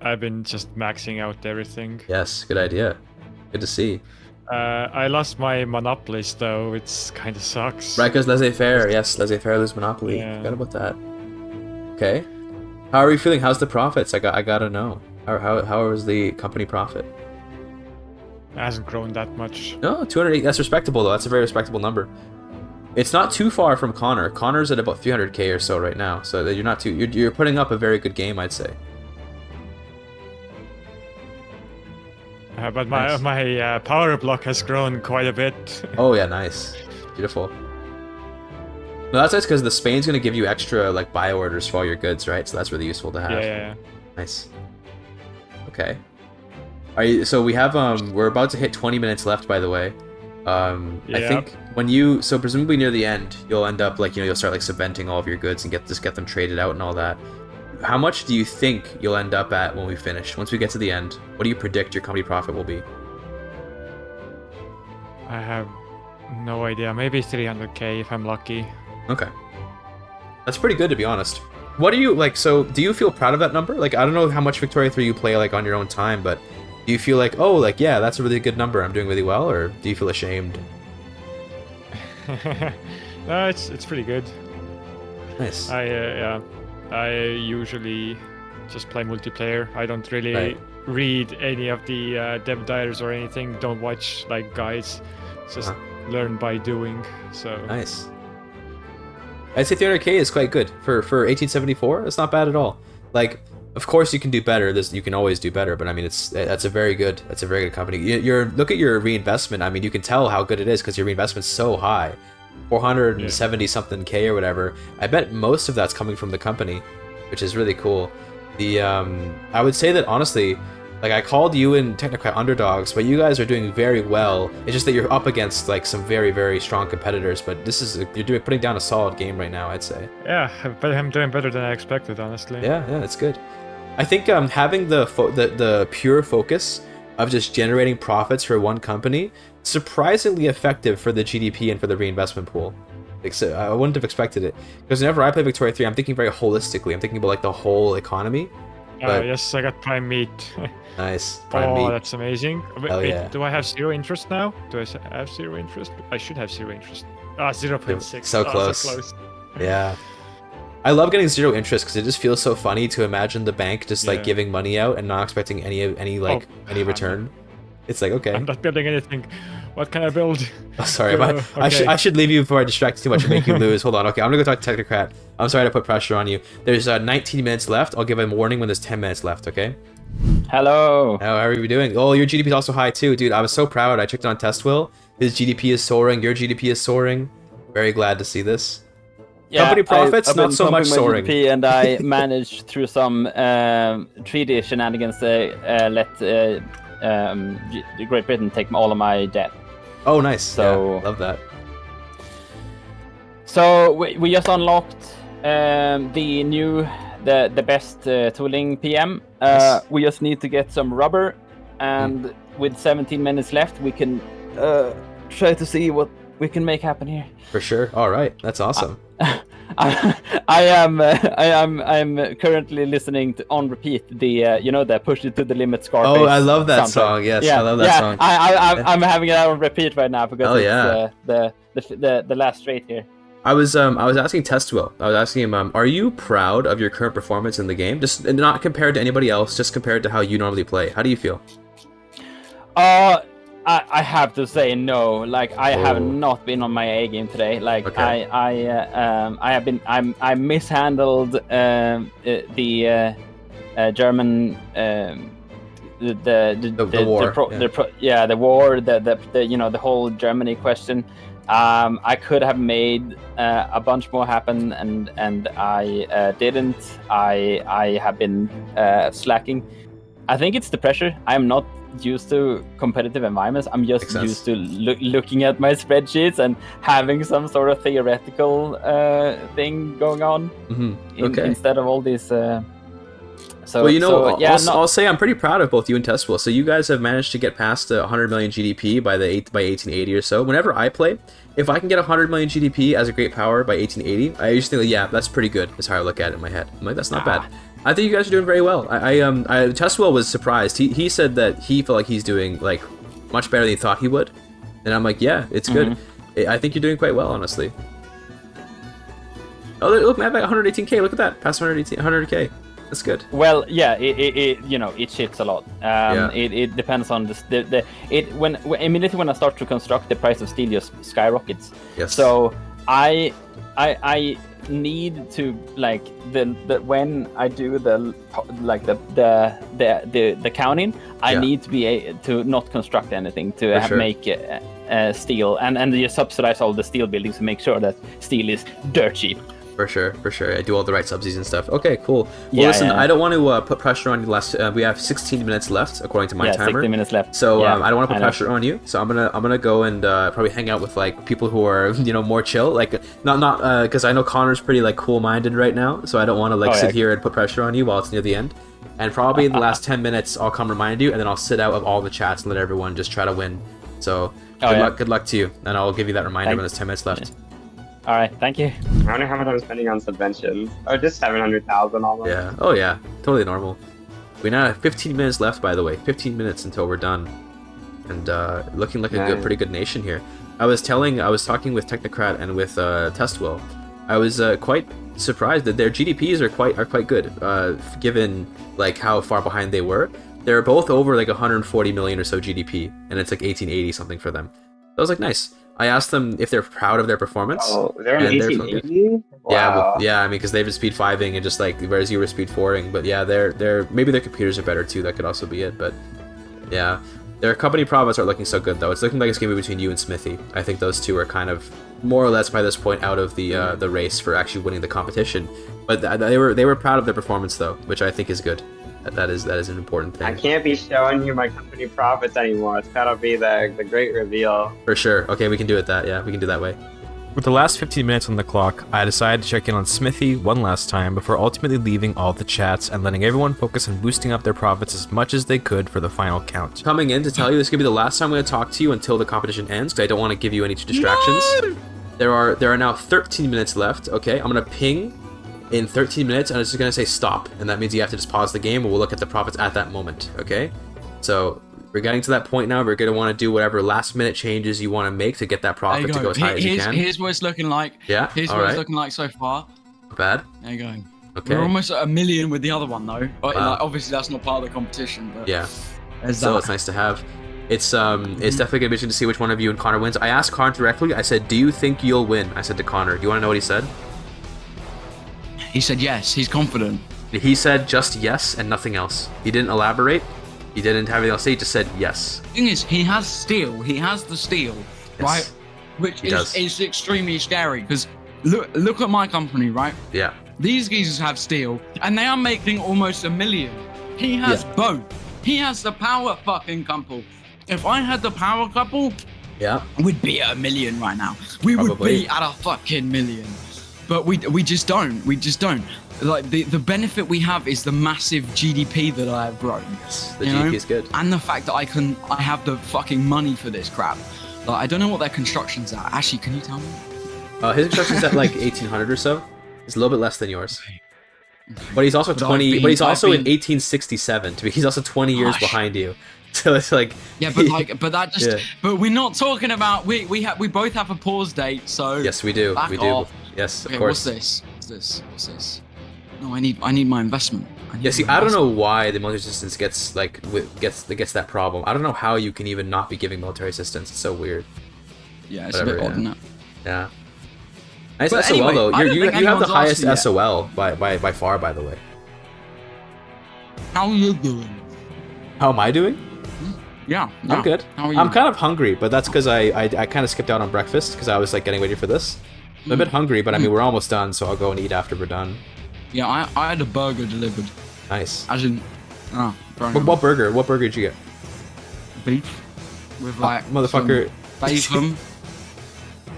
I've been just maxing out everything. Yes, good idea. Good to see. I lost my monopolies though, it's kind of sucks. Right, because laissez-faire, yes, laissez-faire lose monopoly. Yeah. Forgot about that. Okay. How are you feeling? How's the profits? I gotta know. How is the company profit? It hasn't grown that much. No, 208. That's respectable though. That's a very respectable number. It's not too far from Connor. Connor's at about 300k or so right now, so you're not too. You're putting up a very good game, I'd say. But my power block has grown quite a bit. Oh yeah, nice, beautiful. No, that's nice because the Spain's gonna give you extra like buy orders for all your goods, right? So that's really useful to have. Yeah. Nice. Okay. So we have we're about to hit 20 minutes left, by the way. I Yeah. think so presumably near the end, you'll end up like, you'll start like cementing all of your goods and get them traded out and all that. How much do you think you'll end up at when we finish? Once we get to the end, what do you predict your company profit will be? I have no idea. Maybe 300k if I'm lucky. Okay. That's pretty good, to be honest. What do you, like, so, do you feel proud of that number? Like, I don't know how much Victoria 3 you play, like, on your own time, but do you feel like, oh, like, yeah, that's a really good number, I'm doing really well, or do you feel ashamed? No, it's pretty good. Nice. I usually just play multiplayer. I don't really Right. read any of the dev diaries or anything. Don't watch like guides. Just learn by doing. So Nice. I'd say 300k is quite good for 1874. It's not bad at all. Like, of course you can do better. You can always do better, but I mean, that's a very good company. Look at your reinvestment. I mean, you can tell how good it is because your reinvestment's so high, 470 something K or whatever. I bet most of that's coming from the company, which is really cool. I would say that honestly, like, I called you and Technocrat underdogs, but you guys are doing very well. It's just that you're up against like some very, very strong competitors. But you're putting down a solid game right now, I'd say. yeah, but I'm doing better than I expected, honestly. Yeah, it's good. I think having the pure focus of just generating profits for one company, surprisingly effective for the GDP and for the reinvestment pool. Like, so I wouldn't have expected it, because whenever I play Victoria 3, I'm thinking very holistically. I'm thinking about like the whole economy. But Yes, I got prime meat. nice, prime meat. That's amazing. Hell Wait, yeah. do I have 0 interest now? Do I have 0 interest? I should have 0 interest. 0.6. So close. So close. Yeah. I love getting 0 interest because it just feels so funny to imagine the bank just like Yeah. giving money out and not expecting any return. It's like, okay. I'm not building anything. What can I build? Oh, sorry, Okay. I should leave you before I distract you too much and make you lose. Hold on, okay, I'm gonna go talk to Technocrat. I'm sorry to put pressure on you. There's 19 minutes left. I'll give a warning when there's 10 minutes left, okay? Hello. How are you doing? Oh, your GDP is also high too, dude. I was so proud. I checked on Testwill. His GDP is soaring. Your GDP is soaring. Very glad to see this. Company profits, I've not been so much pumping my soaring. GDP, and I managed through some 3D shenanigans let Great Britain take all of my debt. Oh, nice. So- yeah, love that. So we just unlocked the best tooling PM. Nice. We just need to get some rubber, and with 17 minutes left, we can try to see what we can make happen here. For sure. All right, that's awesome. I am currently listening to on repeat the Push It to the Limit Scarface. Oh, I love that soundtrack. song. Yes, Yeah, I love that song. I'm having it on repeat right now because Oh, it's yeah. the last straight here. I was asking Testwill. I was asking him, are you proud of your current performance in the game? Just not compared to anybody else, just compared to how you normally play. How do you feel? I have to say no. Like, I have not been on my A game today. Like, Okay. I mishandled the German the war, the war, the whole Germany question. I could have made a bunch more happen, and I didn't. I have been slacking. I think it's the pressure. I'm not used to competitive environments. I'm just Makes sense. used to looking at my spreadsheets and having some sort of theoretical thing going on Okay. instead of all these. Well, I'll say I'm pretty proud of both you and Testwill. So you guys have managed to get past 100 million GDP by 1880 or so. Whenever I play, if I can get 100 million GDP as a great power by 1880, I usually think, yeah, that's pretty good. Is how I look at it in my head. I'm like, that's not bad. I think you guys are doing very well. Testwill was surprised. He said that he felt like he's doing like much better than he thought he would, and I'm like, yeah, it's good. I think you're doing quite well, honestly. Oh, look, man, like 118k. Look at that, past 100k. That's good. Well, yeah, it shifts a lot. It depends on immediately when I start to construct, the price of steel just skyrockets. Yes. So I need to when I do the counting, I need to be to not construct anything to make steel and you subsidize all the steel buildings to make sure that steel is dirt cheap. For sure, for sure. I do all the right subsidies and stuff. Okay, cool. Well, Yeah, listen, yeah. I don't want to put pressure on you. We have 16 minutes left according to my timer. 60 minutes left. So Yeah, I don't want to I put know. pressure on you. So I'm gonna go and probably hang out with like people who are more chill. Like not because I know Connor's pretty like cool-minded right now. So I don't want to like Oh, sit yeah. here and put pressure on you while it's near the end. And probably in the last 10 minutes, I'll come remind you, and then I'll sit out of all the chats and let everyone just try to win. So good luck to you, and I'll give you that reminder when there's 10 minutes left. All right, thank you. I wonder how much I'm spending on subventions. Oh, just 700,000 almost. Yeah. Oh yeah. Totally normal. We now have 15 minutes left, by the way. 15 minutes until we're done, and looking like a pretty good nation here. I was talking with Technocrat and with Testwill. I was quite surprised that their GDPs are quite good, given like how far behind they were. They're both over like 140 million or so GDP, and it's like 1880 something for them. I was like, nice. I asked them if they're proud of their performance. Oh, they're an and they're 1880? Yeah, Wow. yeah. I mean, because they've been speed 5ing and just like whereas you were speed 4ing. But yeah, they're maybe their computers are better too. That could also be it. But yeah, their company profits aren't looking so good though. It's looking like it's gonna be between you and Smithy. I think those two are kind of more or less by this point out of the race for actually winning the competition. But they were proud of their performance though, which I think is good. That is an important thing. I can't be showing you my company profits anymore. It's gotta be the great reveal. For sure. Okay, we can do it that. Yeah, we can do that way. With the last 15 minutes on the clock, I decided to check in on Smithy one last time before ultimately leaving all the chats and letting everyone focus on boosting up their profits as much as they could for the final count. Coming in to tell you this is gonna be the last time I'm gonna talk to you until the competition ends, because I don't want to give you any distractions. No! There are now 13 minutes left. Okay, I'm gonna ping in 13 minutes, and it's just gonna say stop, and that means you have to just pause the game, and we'll look at the profits at that moment. Okay, so we're getting to that point now. We're gonna want to do whatever last minute changes you want to make to get that There you profit to go as high as you can. Here's what it's looking like. Yeah, Here's what it's looking like so far. Not bad. There you go. Okay. We're almost at 1 million with the other one though. But, Wow. like, obviously that's not part of the competition. But Yeah. there's So that. it's nice to have. It's definitely gonna be interesting to see which one of you and Connor wins. I asked Connor directly. I said, "Do you think you'll win?" I said to Connor. Do you want to know what he said? He said yes. He's confident. He said just yes and nothing else. He didn't elaborate. He didn't have anything else to say. He just said yes. Thing is, he has steel. He has the steel, right? Which he does. is extremely scary because look at my company, right? Yeah. These geezers have steel, and they are making almost 1 million. He has both. He has the power fucking couple. If I had the power couple, Yeah. we'd be at 1 million right now. We would Probably. be at a fucking million. But we just don't. We just don't. Like the benefit we have is the massive GDP that I have grown. The you GDP know? is good. And the fact that I have the fucking money for this crap. Like I don't know what their construction's at. Actually, can you tell me? His construction's at like 1800 or so. It's a little bit less than yours. But he's also But 20. I've But he's been- also I've in been- 1867. He's also 20 years Gosh. behind you. So it's like. Yeah, but like, but that just. Yeah. But we're not talking about. We both have a pause date. So. Yes, we do. Back We do. off. Yes, Okay, of course. what's this? What's this? No, I need my investment. Yeah, see, I don't know why the military assistance gets gets that problem. I don't know how you can even not be giving military assistance. It's so weird. Yeah, it's Whatever, a bit odd, yeah. isn't it? Yeah. Nice But SOL anyway, though. I don't You think have the anyone's highest asked you yet. SOL by far, by the way. How are you doing? How am I doing? Yeah, I'm good. How are you? I'm kind of hungry, but that's because I kind of skipped out on breakfast because I was like getting ready for this. I'm a bit hungry, but I mean we're almost done, so I'll go and eat after we're done. Yeah, I had a burger delivered. Nice. As in, What burger? What burger did you get? beef with like Motherfucker. some bacon.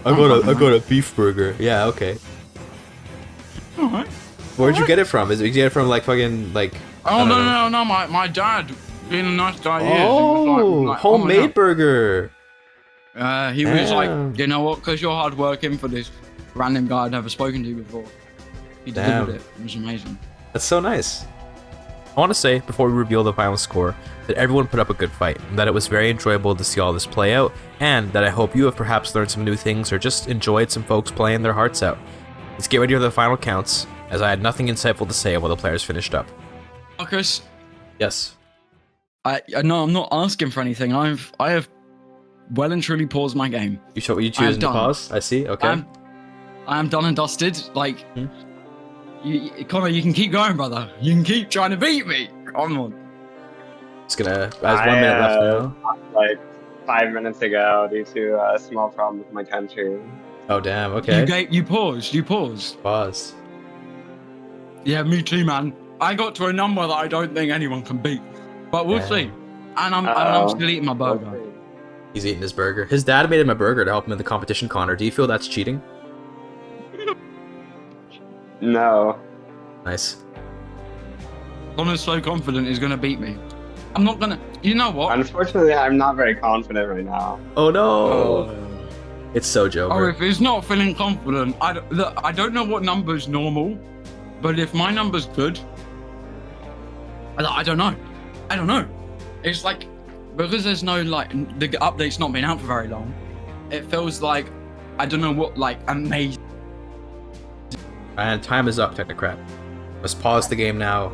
I got a beef burger. Yeah, okay. Alright. Where'd you get it from? Did you get it from like fucking like? I Oh don't know. no! My dad, being a nice guy, he is, Oh, he was like, homemade oh my burger. God. He was Damn. like, you know what? Because you're hardworking for this random guy I'd never spoken to before. He delivered Damn. it. It was amazing. That's so nice. I want to say, before we reveal the final score, that everyone put up a good fight, and that it was very enjoyable to see all this play out, and that I hope you have perhaps learned some new things or just enjoyed some folks playing their hearts out. Let's get ready for the final counts, as I had nothing insightful to say while the players finished up. Marcus, Yes. no, I'm not asking for anything. I have well and truly paused my game. You choosing to done. pause? I see. Okay. I am done and dusted. Like, Hmm? Connor, you can keep going, brother. You can keep trying to beat me. Come on. Just gonna. As 1 minute left now. Like 5 minutes ago due to a small problem with my country. Oh damn. Okay. You paused. Pause. Yeah, me too, man. I got to a number that I don't think anyone can beat, but we'll see. And I'm still eating my burger. He's eating his burger. His dad made him a burger to help him in the competition, Connor. Do you feel that's cheating? No. Nice. Connor's so confident he's gonna beat me. I'm not gonna. You know what? Unfortunately, I'm not very confident right now. Oh no. It's so Joker. Oh, if he's not feeling confident, I don't know what number's normal, but if my number's good, I don't know. I don't know. It's like, because there's no, like, the update's not been out for very long, it feels like, I don't know what, like, amazing. And time is up, Technocrat. Let's pause the game now.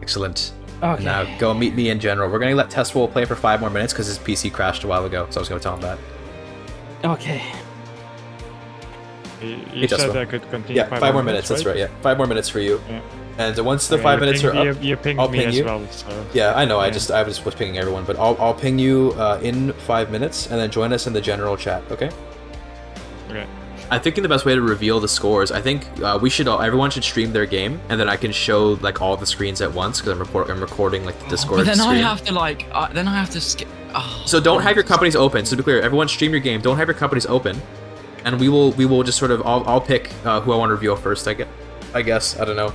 Excellent. Okay. Now go meet me in general. We're gonna let Testwill play for 5 more minutes because his PC crashed a while ago, so I was gonna tell him that. Okay. You said I could continue. Yeah, 5 more minutes. That's right. Yeah, 5 more minutes for you. Yeah. And once the 5 minutes are up, you pinged I'll me ping as you. well. So. Yeah, I know. Yeah. I was pinging everyone, but I'll ping you in 5 minutes, and then join us in the general chat. Okay. Okay. I'm thinking the best way to reveal the scores. I think everyone should stream their game, and then I can show like all the screens at once because I'm recording like the Discord But then screen. I have to like, then I have to skip. Oh, So don't have your companies open. So to be clear, everyone stream your game. Don't have your companies open, and we will just sort of I'll pick who I want to reveal first. I guess I don't know.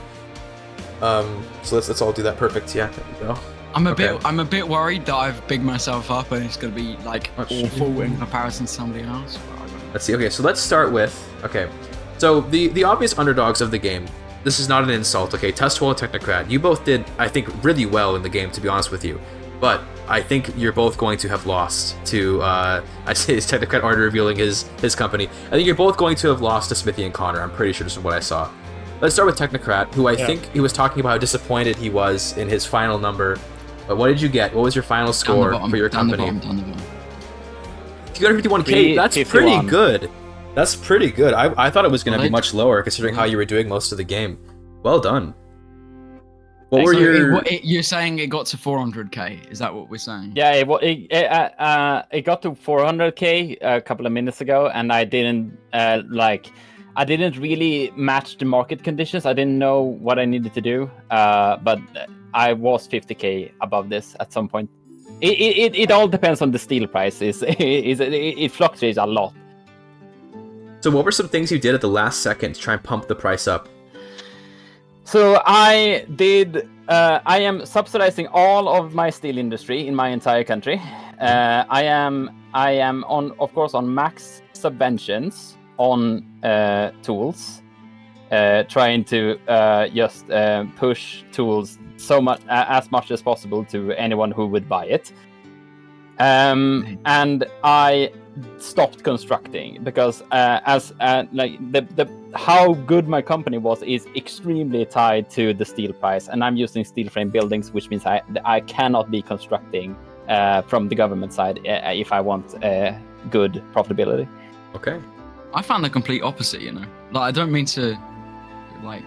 So let's all do that. Perfect. Yeah. There we go. I'm a bit worried that I've bigged myself up and it's gonna be like awful in comparison to somebody else. Let's see. Okay, so let's start with So the obvious underdogs of the game. This is not an insult. Okay, Testwill and Technocrat. You both did, I think, really well in the game. To be honest with you, but I think you're both going to have lost to. I say it's Technocrat already revealing his company. I think you're both going to have lost to Smithy and Connor. I'm pretty sure this is what I saw. Let's start with Technocrat, who I think he was talking about how disappointed he was in his final number. But what did you get? What was your final score for your company? You got 51K. That's 51. pretty good. That's pretty good. I thought it was going to be much lower considering how you were doing most of the game. Well done. What were your? You're saying it got to 400k? Is that what we're saying? Yeah, it got to 400k a couple of minutes ago, and I didn't I didn't really match the market conditions. I didn't know what I needed to do, but I was 50k above this at some point. It all depends on the steel price. It fluctuates a lot. So what were some things you did at the last second to try and pump the price up? So I am subsidizing all of my steel industry in my entire country. I am on, of course, on max subventions on tools, trying to just push tools so much as much as possible to anyone who would buy it. And I stopped constructing because how good my company was is extremely tied to the steel price, and I'm using steel frame buildings, which means I cannot be constructing from the government side if I want good profitability. Okay. I found the complete opposite, you know. Like, I don't mean to, like,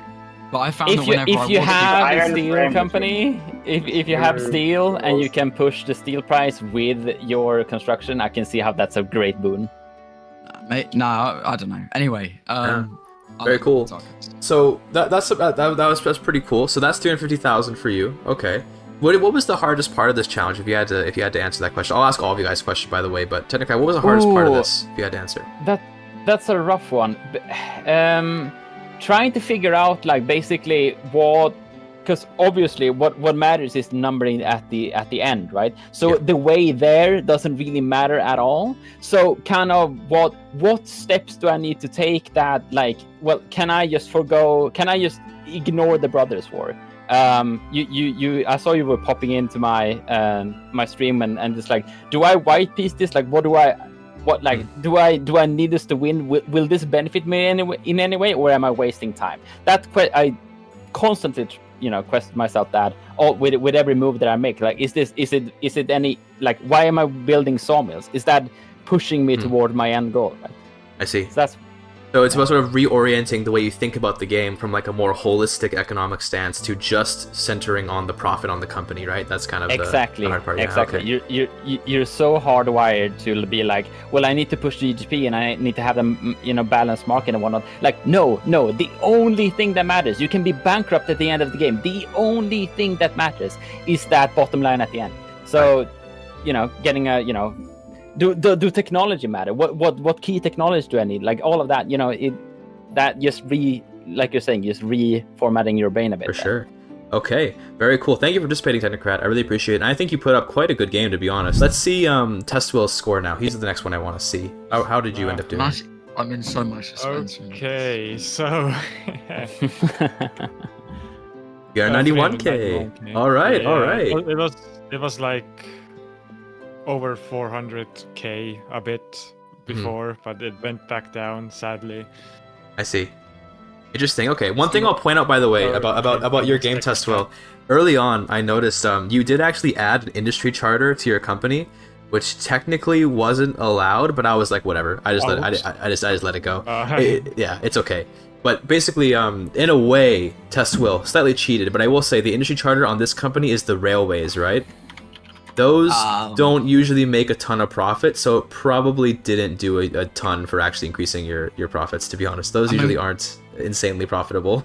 but I found If you have a steel company, if you have steel and you can push the steel price with your construction, I can see how that's a great boon. No, I don't know. Anyway, very cool. So that's pretty cool. So that's 350,000 for you. Okay. What was the hardest part of this challenge? If you had to answer that question, I'll ask all of you guys a question, by the way. But technically, what was the hardest part of this? If you had to answer. That's a rough one. Trying to figure out like basically what, because obviously what matters is numbering at the end, right? So the way there doesn't really matter at all. So kind of what steps do I need to take that, like, well, can I just ignore the Brothers War? I saw you were popping into my my stream and just like, do I white piece this? Like, do I need this to win? Will this benefit me in any way, or am I wasting time? I constantly, question myself that with every move that I make. Like, is it any, like, why am I building sawmills? Is that pushing me toward my end goal? Right? I see. So So it's about sort of reorienting the way you think about the game from like a more holistic economic stance to just centering on the profit on the company, right? That's kind of exactly the hard part. Yeah, exactly. okay. You're so hardwired to be like, well, I need to push the GDP and I need to have them, balanced market and whatnot. Like, no, the only thing that matters, you can be bankrupt at the end of the game. The only thing that matters is that bottom line at the end. So, getting a, do technology matter? What key technology do I need? Like all of that, that just like you're saying, just reformatting your brain a bit. For sure. Okay, very cool. Thank you for participating, Technocrat. I really appreciate it. And I think you put up quite a good game, to be honest. Let's see Testwill's score now. He's the next one I want to see. How did you end up doing? I'm in so much suspense. Okay, so You got 91k. 91K. All right, Yeah, all right. It was like over 400k a bit before, but it went back down sadly. I see. Interesting. Okay, one thing I'll point out, by the way, about your game, Testwill. Early on, I noticed you did actually add an industry charter to your company, which technically wasn't allowed, but I was like, whatever. I just let it go. Yeah, it's okay. But basically, in a way, Testwill slightly cheated. But I will say the industry charter on this company is the railways, right? Those don't usually make a ton of profit, so it probably didn't do a ton for actually increasing your profits, to be honest. Those usually aren't insanely profitable.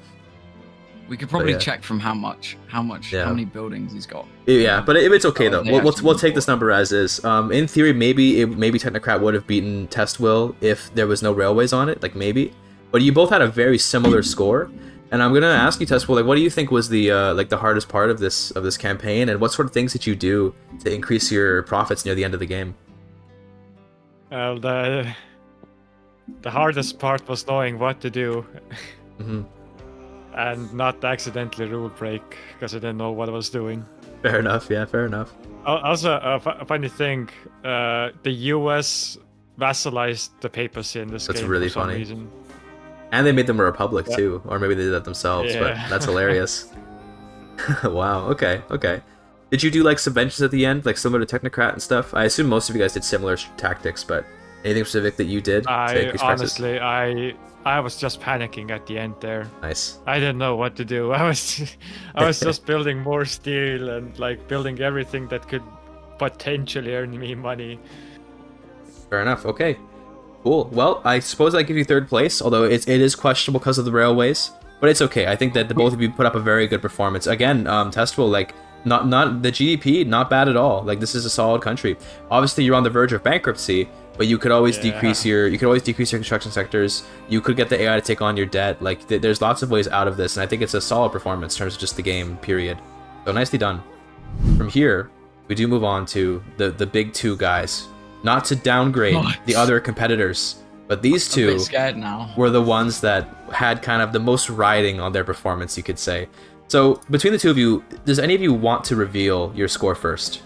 We could probably check from how many buildings he's got. Yeah, but it's okay though. We'll take this number as is. In theory, maybe Technocrat would have beaten Testwill if there was no railways on it, like maybe. But you both had a very similar score. And I'm gonna ask you, Testwill, like, what do you think was the the hardest part of this campaign, and what sort of things did you do to increase your profits near the end of the game? Well, the hardest part was knowing what to do, and not accidentally rule break because I didn't know what I was doing. Fair enough. Yeah, fair enough. Also, a funny thing, the US vassalized the papacy in this game. That's really for some funny. reason. And they made them a republic too, or maybe they did that themselves, but that's hilarious. Wow, okay. Did you do like subventions at the end, like similar to Technocrat and stuff? I assume most of you guys did similar tactics, but anything specific that you did to increase prices? Honestly, I was just panicking at the end there. Nice. I didn't know what to do. I was just building more steel and like building everything that could potentially earn me money. Fair enough, okay. Cool. Well, I suppose I give you third place, although it is questionable because of the railways. But it's okay. I think that the both of you put up a very good performance. Again, Testwill, like not the GDP, not bad at all. Like this is a solid country. Obviously, you're on the verge of bankruptcy, but you could always decrease your construction sectors. You could get the AI to take on your debt. Like there's lots of ways out of this, and I think it's a solid performance in terms of just the game. Period. So nicely done. From here, we do move on to the big two guys. Not to downgrade the other competitors, but these two I'm a bit scared now. were the ones that had kind of the most riding on their performance, you could say. So between the two of you, does any of you want to reveal your score first?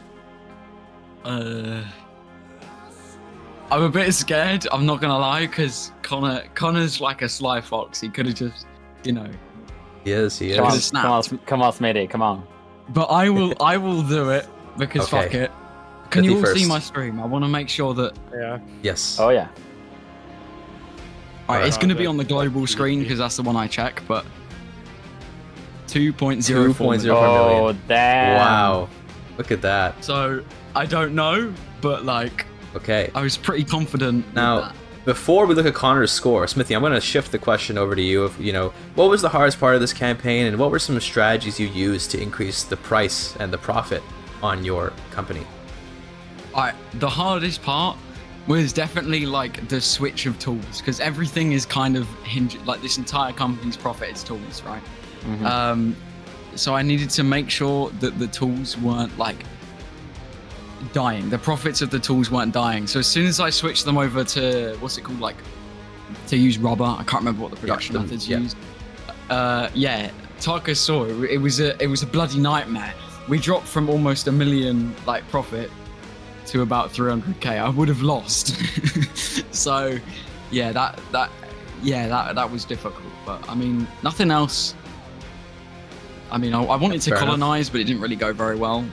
I'm a bit scared, I'm not gonna lie, because Connor's like a sly fox. He could have just, He is. Come on, Smithy, come on. But I will do it, because fuck it. Can you all see my stream? I want to make sure that... Yeah. Yes. Oh, yeah. Alright, it's going to be on the global screen, because that's the one I check, but... 2.04 million. Oh, damn. Wow. Look at that. So, I don't know, but like... Okay. I was pretty confident Now, before we look at Connor's score, Smithy, I'm going to shift the question over to you. What was the hardest part of this campaign, and what were some strategies you used to increase the price and the profit on your company? Alright, the hardest part was definitely like the switch of tools, because everything is kind of hinged, like this entire company's profit is tools, right? So I needed to make sure that the tools weren't like dying. The profits of the tools weren't dying. So as soon as I switched them over to, what's it called, like to use rubber, I can't remember what the production methods used. Tarkus saw it was a bloody nightmare. We dropped from almost $1 million like profit to about 300k. I would have lost. So yeah, that was difficult, but I mean nothing else. I mean I wanted to colonize, but it didn't really go very well,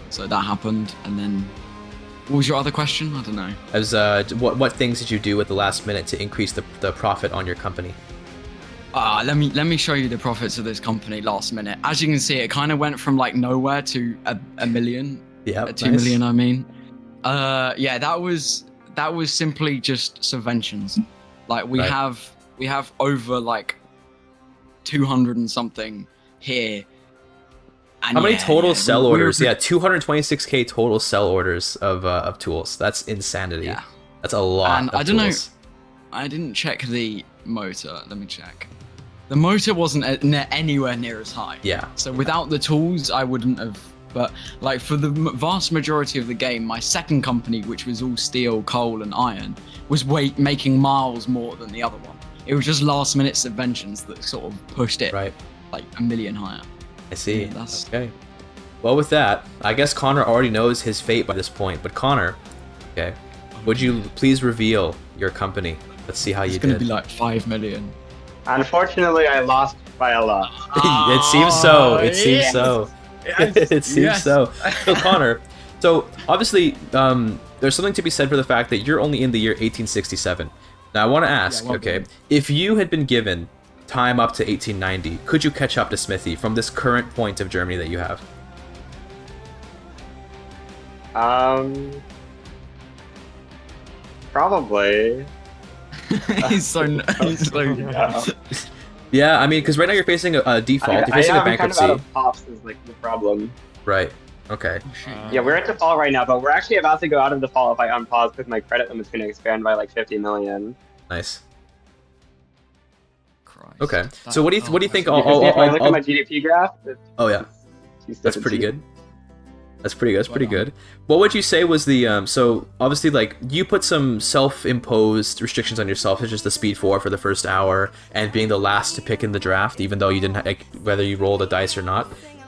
so that happened. And then What was your other question? I don't know. As what things did you do at the last minute to increase the profit on your company? Let me show you the profits of this company last minute. As you can see, it kind of went from like nowhere to a million. Yeah, 2 million. I mean, yeah, that was simply just subventions. Like we have over like 200 and something here. And how many total sell orders? Yeah, 226k total sell orders of tools. That's insanity. Yeah. That's a lot. And of I don't tools. know. I didn't check the motor. Let me check. The motor wasn't anywhere near as high. Yeah. So without the tools, I wouldn't have. But like for the vast majority of the game, my second company, which was all steel, coal, and iron, was making miles more than the other one. It was just last minute subventions that sort of pushed it like a million higher. I see. Yeah, that's... Okay. Well, with that, I guess Connor already knows his fate by this point. But Connor, okay, would you please reveal your company? Let's see how you did. It's gonna be like 5 million. Unfortunately, I lost by a lot. It seems so. It seems yes. so. Yes. It seems Yes. so. So Connor, so obviously, there's something to be said for the fact that you're only in the year 1867. Now I want to ask, okay, if you had been given time up to 1890, could you catch up to Smithy from this current point of Germany that you have? Probably. he's so Yeah, I mean, because right now you're facing a default. You're facing a bankruptcy. Kind of out of pops is like the problem. Right. Okay. Yeah, we're at default right now, but we're actually about to go out of default if I unpause because my credit limit's going to expand by like 50 million. Nice. Christ. Okay. So what do you think? If I look at my GDP graph, Oh yeah, that's pretty good. That's pretty good. That's pretty good. What would you say was the so obviously like you put some self-imposed restrictions on yourself, such as the speed 4 for the first hour and being the last to pick in the draft, even though you didn't like, whether you rolled a dice or not.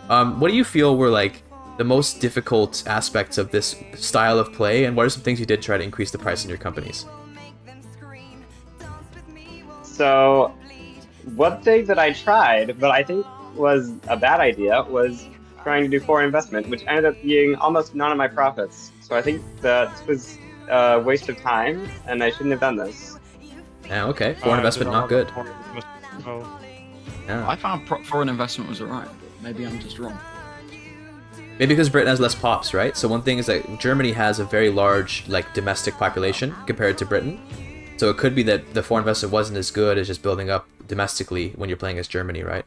What do you feel were like the most difficult aspects of this style of play, and what are some things you did to try to increase the price in your companies? So, one thing that I tried, but I think was a bad idea, was trying to do foreign investment, which ended up being almost none of my profits. So I think that this was a waste of time, and I shouldn't have done this. Yeah, okay. Foreign investment, not good. Oh. Yeah. I found foreign investment was alright. Maybe I'm just wrong. Maybe because Britain has less pops, right? So one thing is that Germany has a very large like domestic population compared to Britain. So it could be that the foreign investment wasn't as good as just building up domestically when you're playing as Germany, right?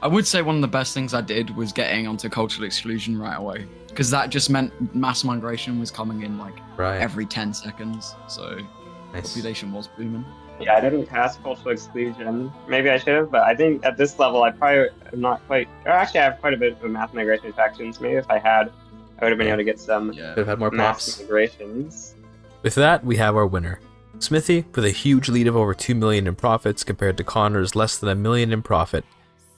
I would say one of the best things I did was getting onto cultural exclusion right away, because that just meant mass migration was coming in like every 10 seconds. So population was booming. Yeah, I didn't pass cultural exclusion. Maybe I should have, but I think at this level I probably am not quite... Or actually, I have quite a bit of mass migration factions. Maybe if I had, I would have been able to get some Could have had more mass pops. migrations. With that, we have our winner. Smithy, with a huge lead of over 2 million in profits compared to Connor's less than $1 million in profit.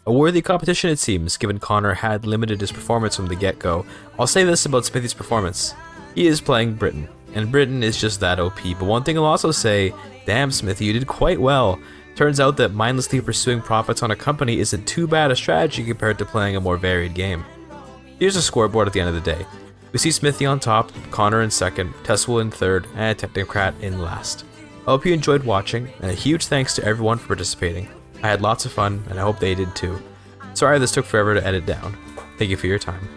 A worthy competition it seems, given Connor had limited his performance from the get-go. I'll say this about Smithy's performance. He is playing Britain, and Britain is just that OP, but one thing I'll also say, damn Smithy, you did quite well. Turns out that mindlessly pursuing profits on a company isn't too bad a strategy compared to playing a more varied game. Here's a scoreboard at the end of the day. We see Smithy on top, Connor in second, Testwill in third, and Technocrat in last. I hope you enjoyed watching, and a huge thanks to everyone for participating. I had lots of fun, and I hope they did too. Sorry this took forever to edit down. Thank you for your time.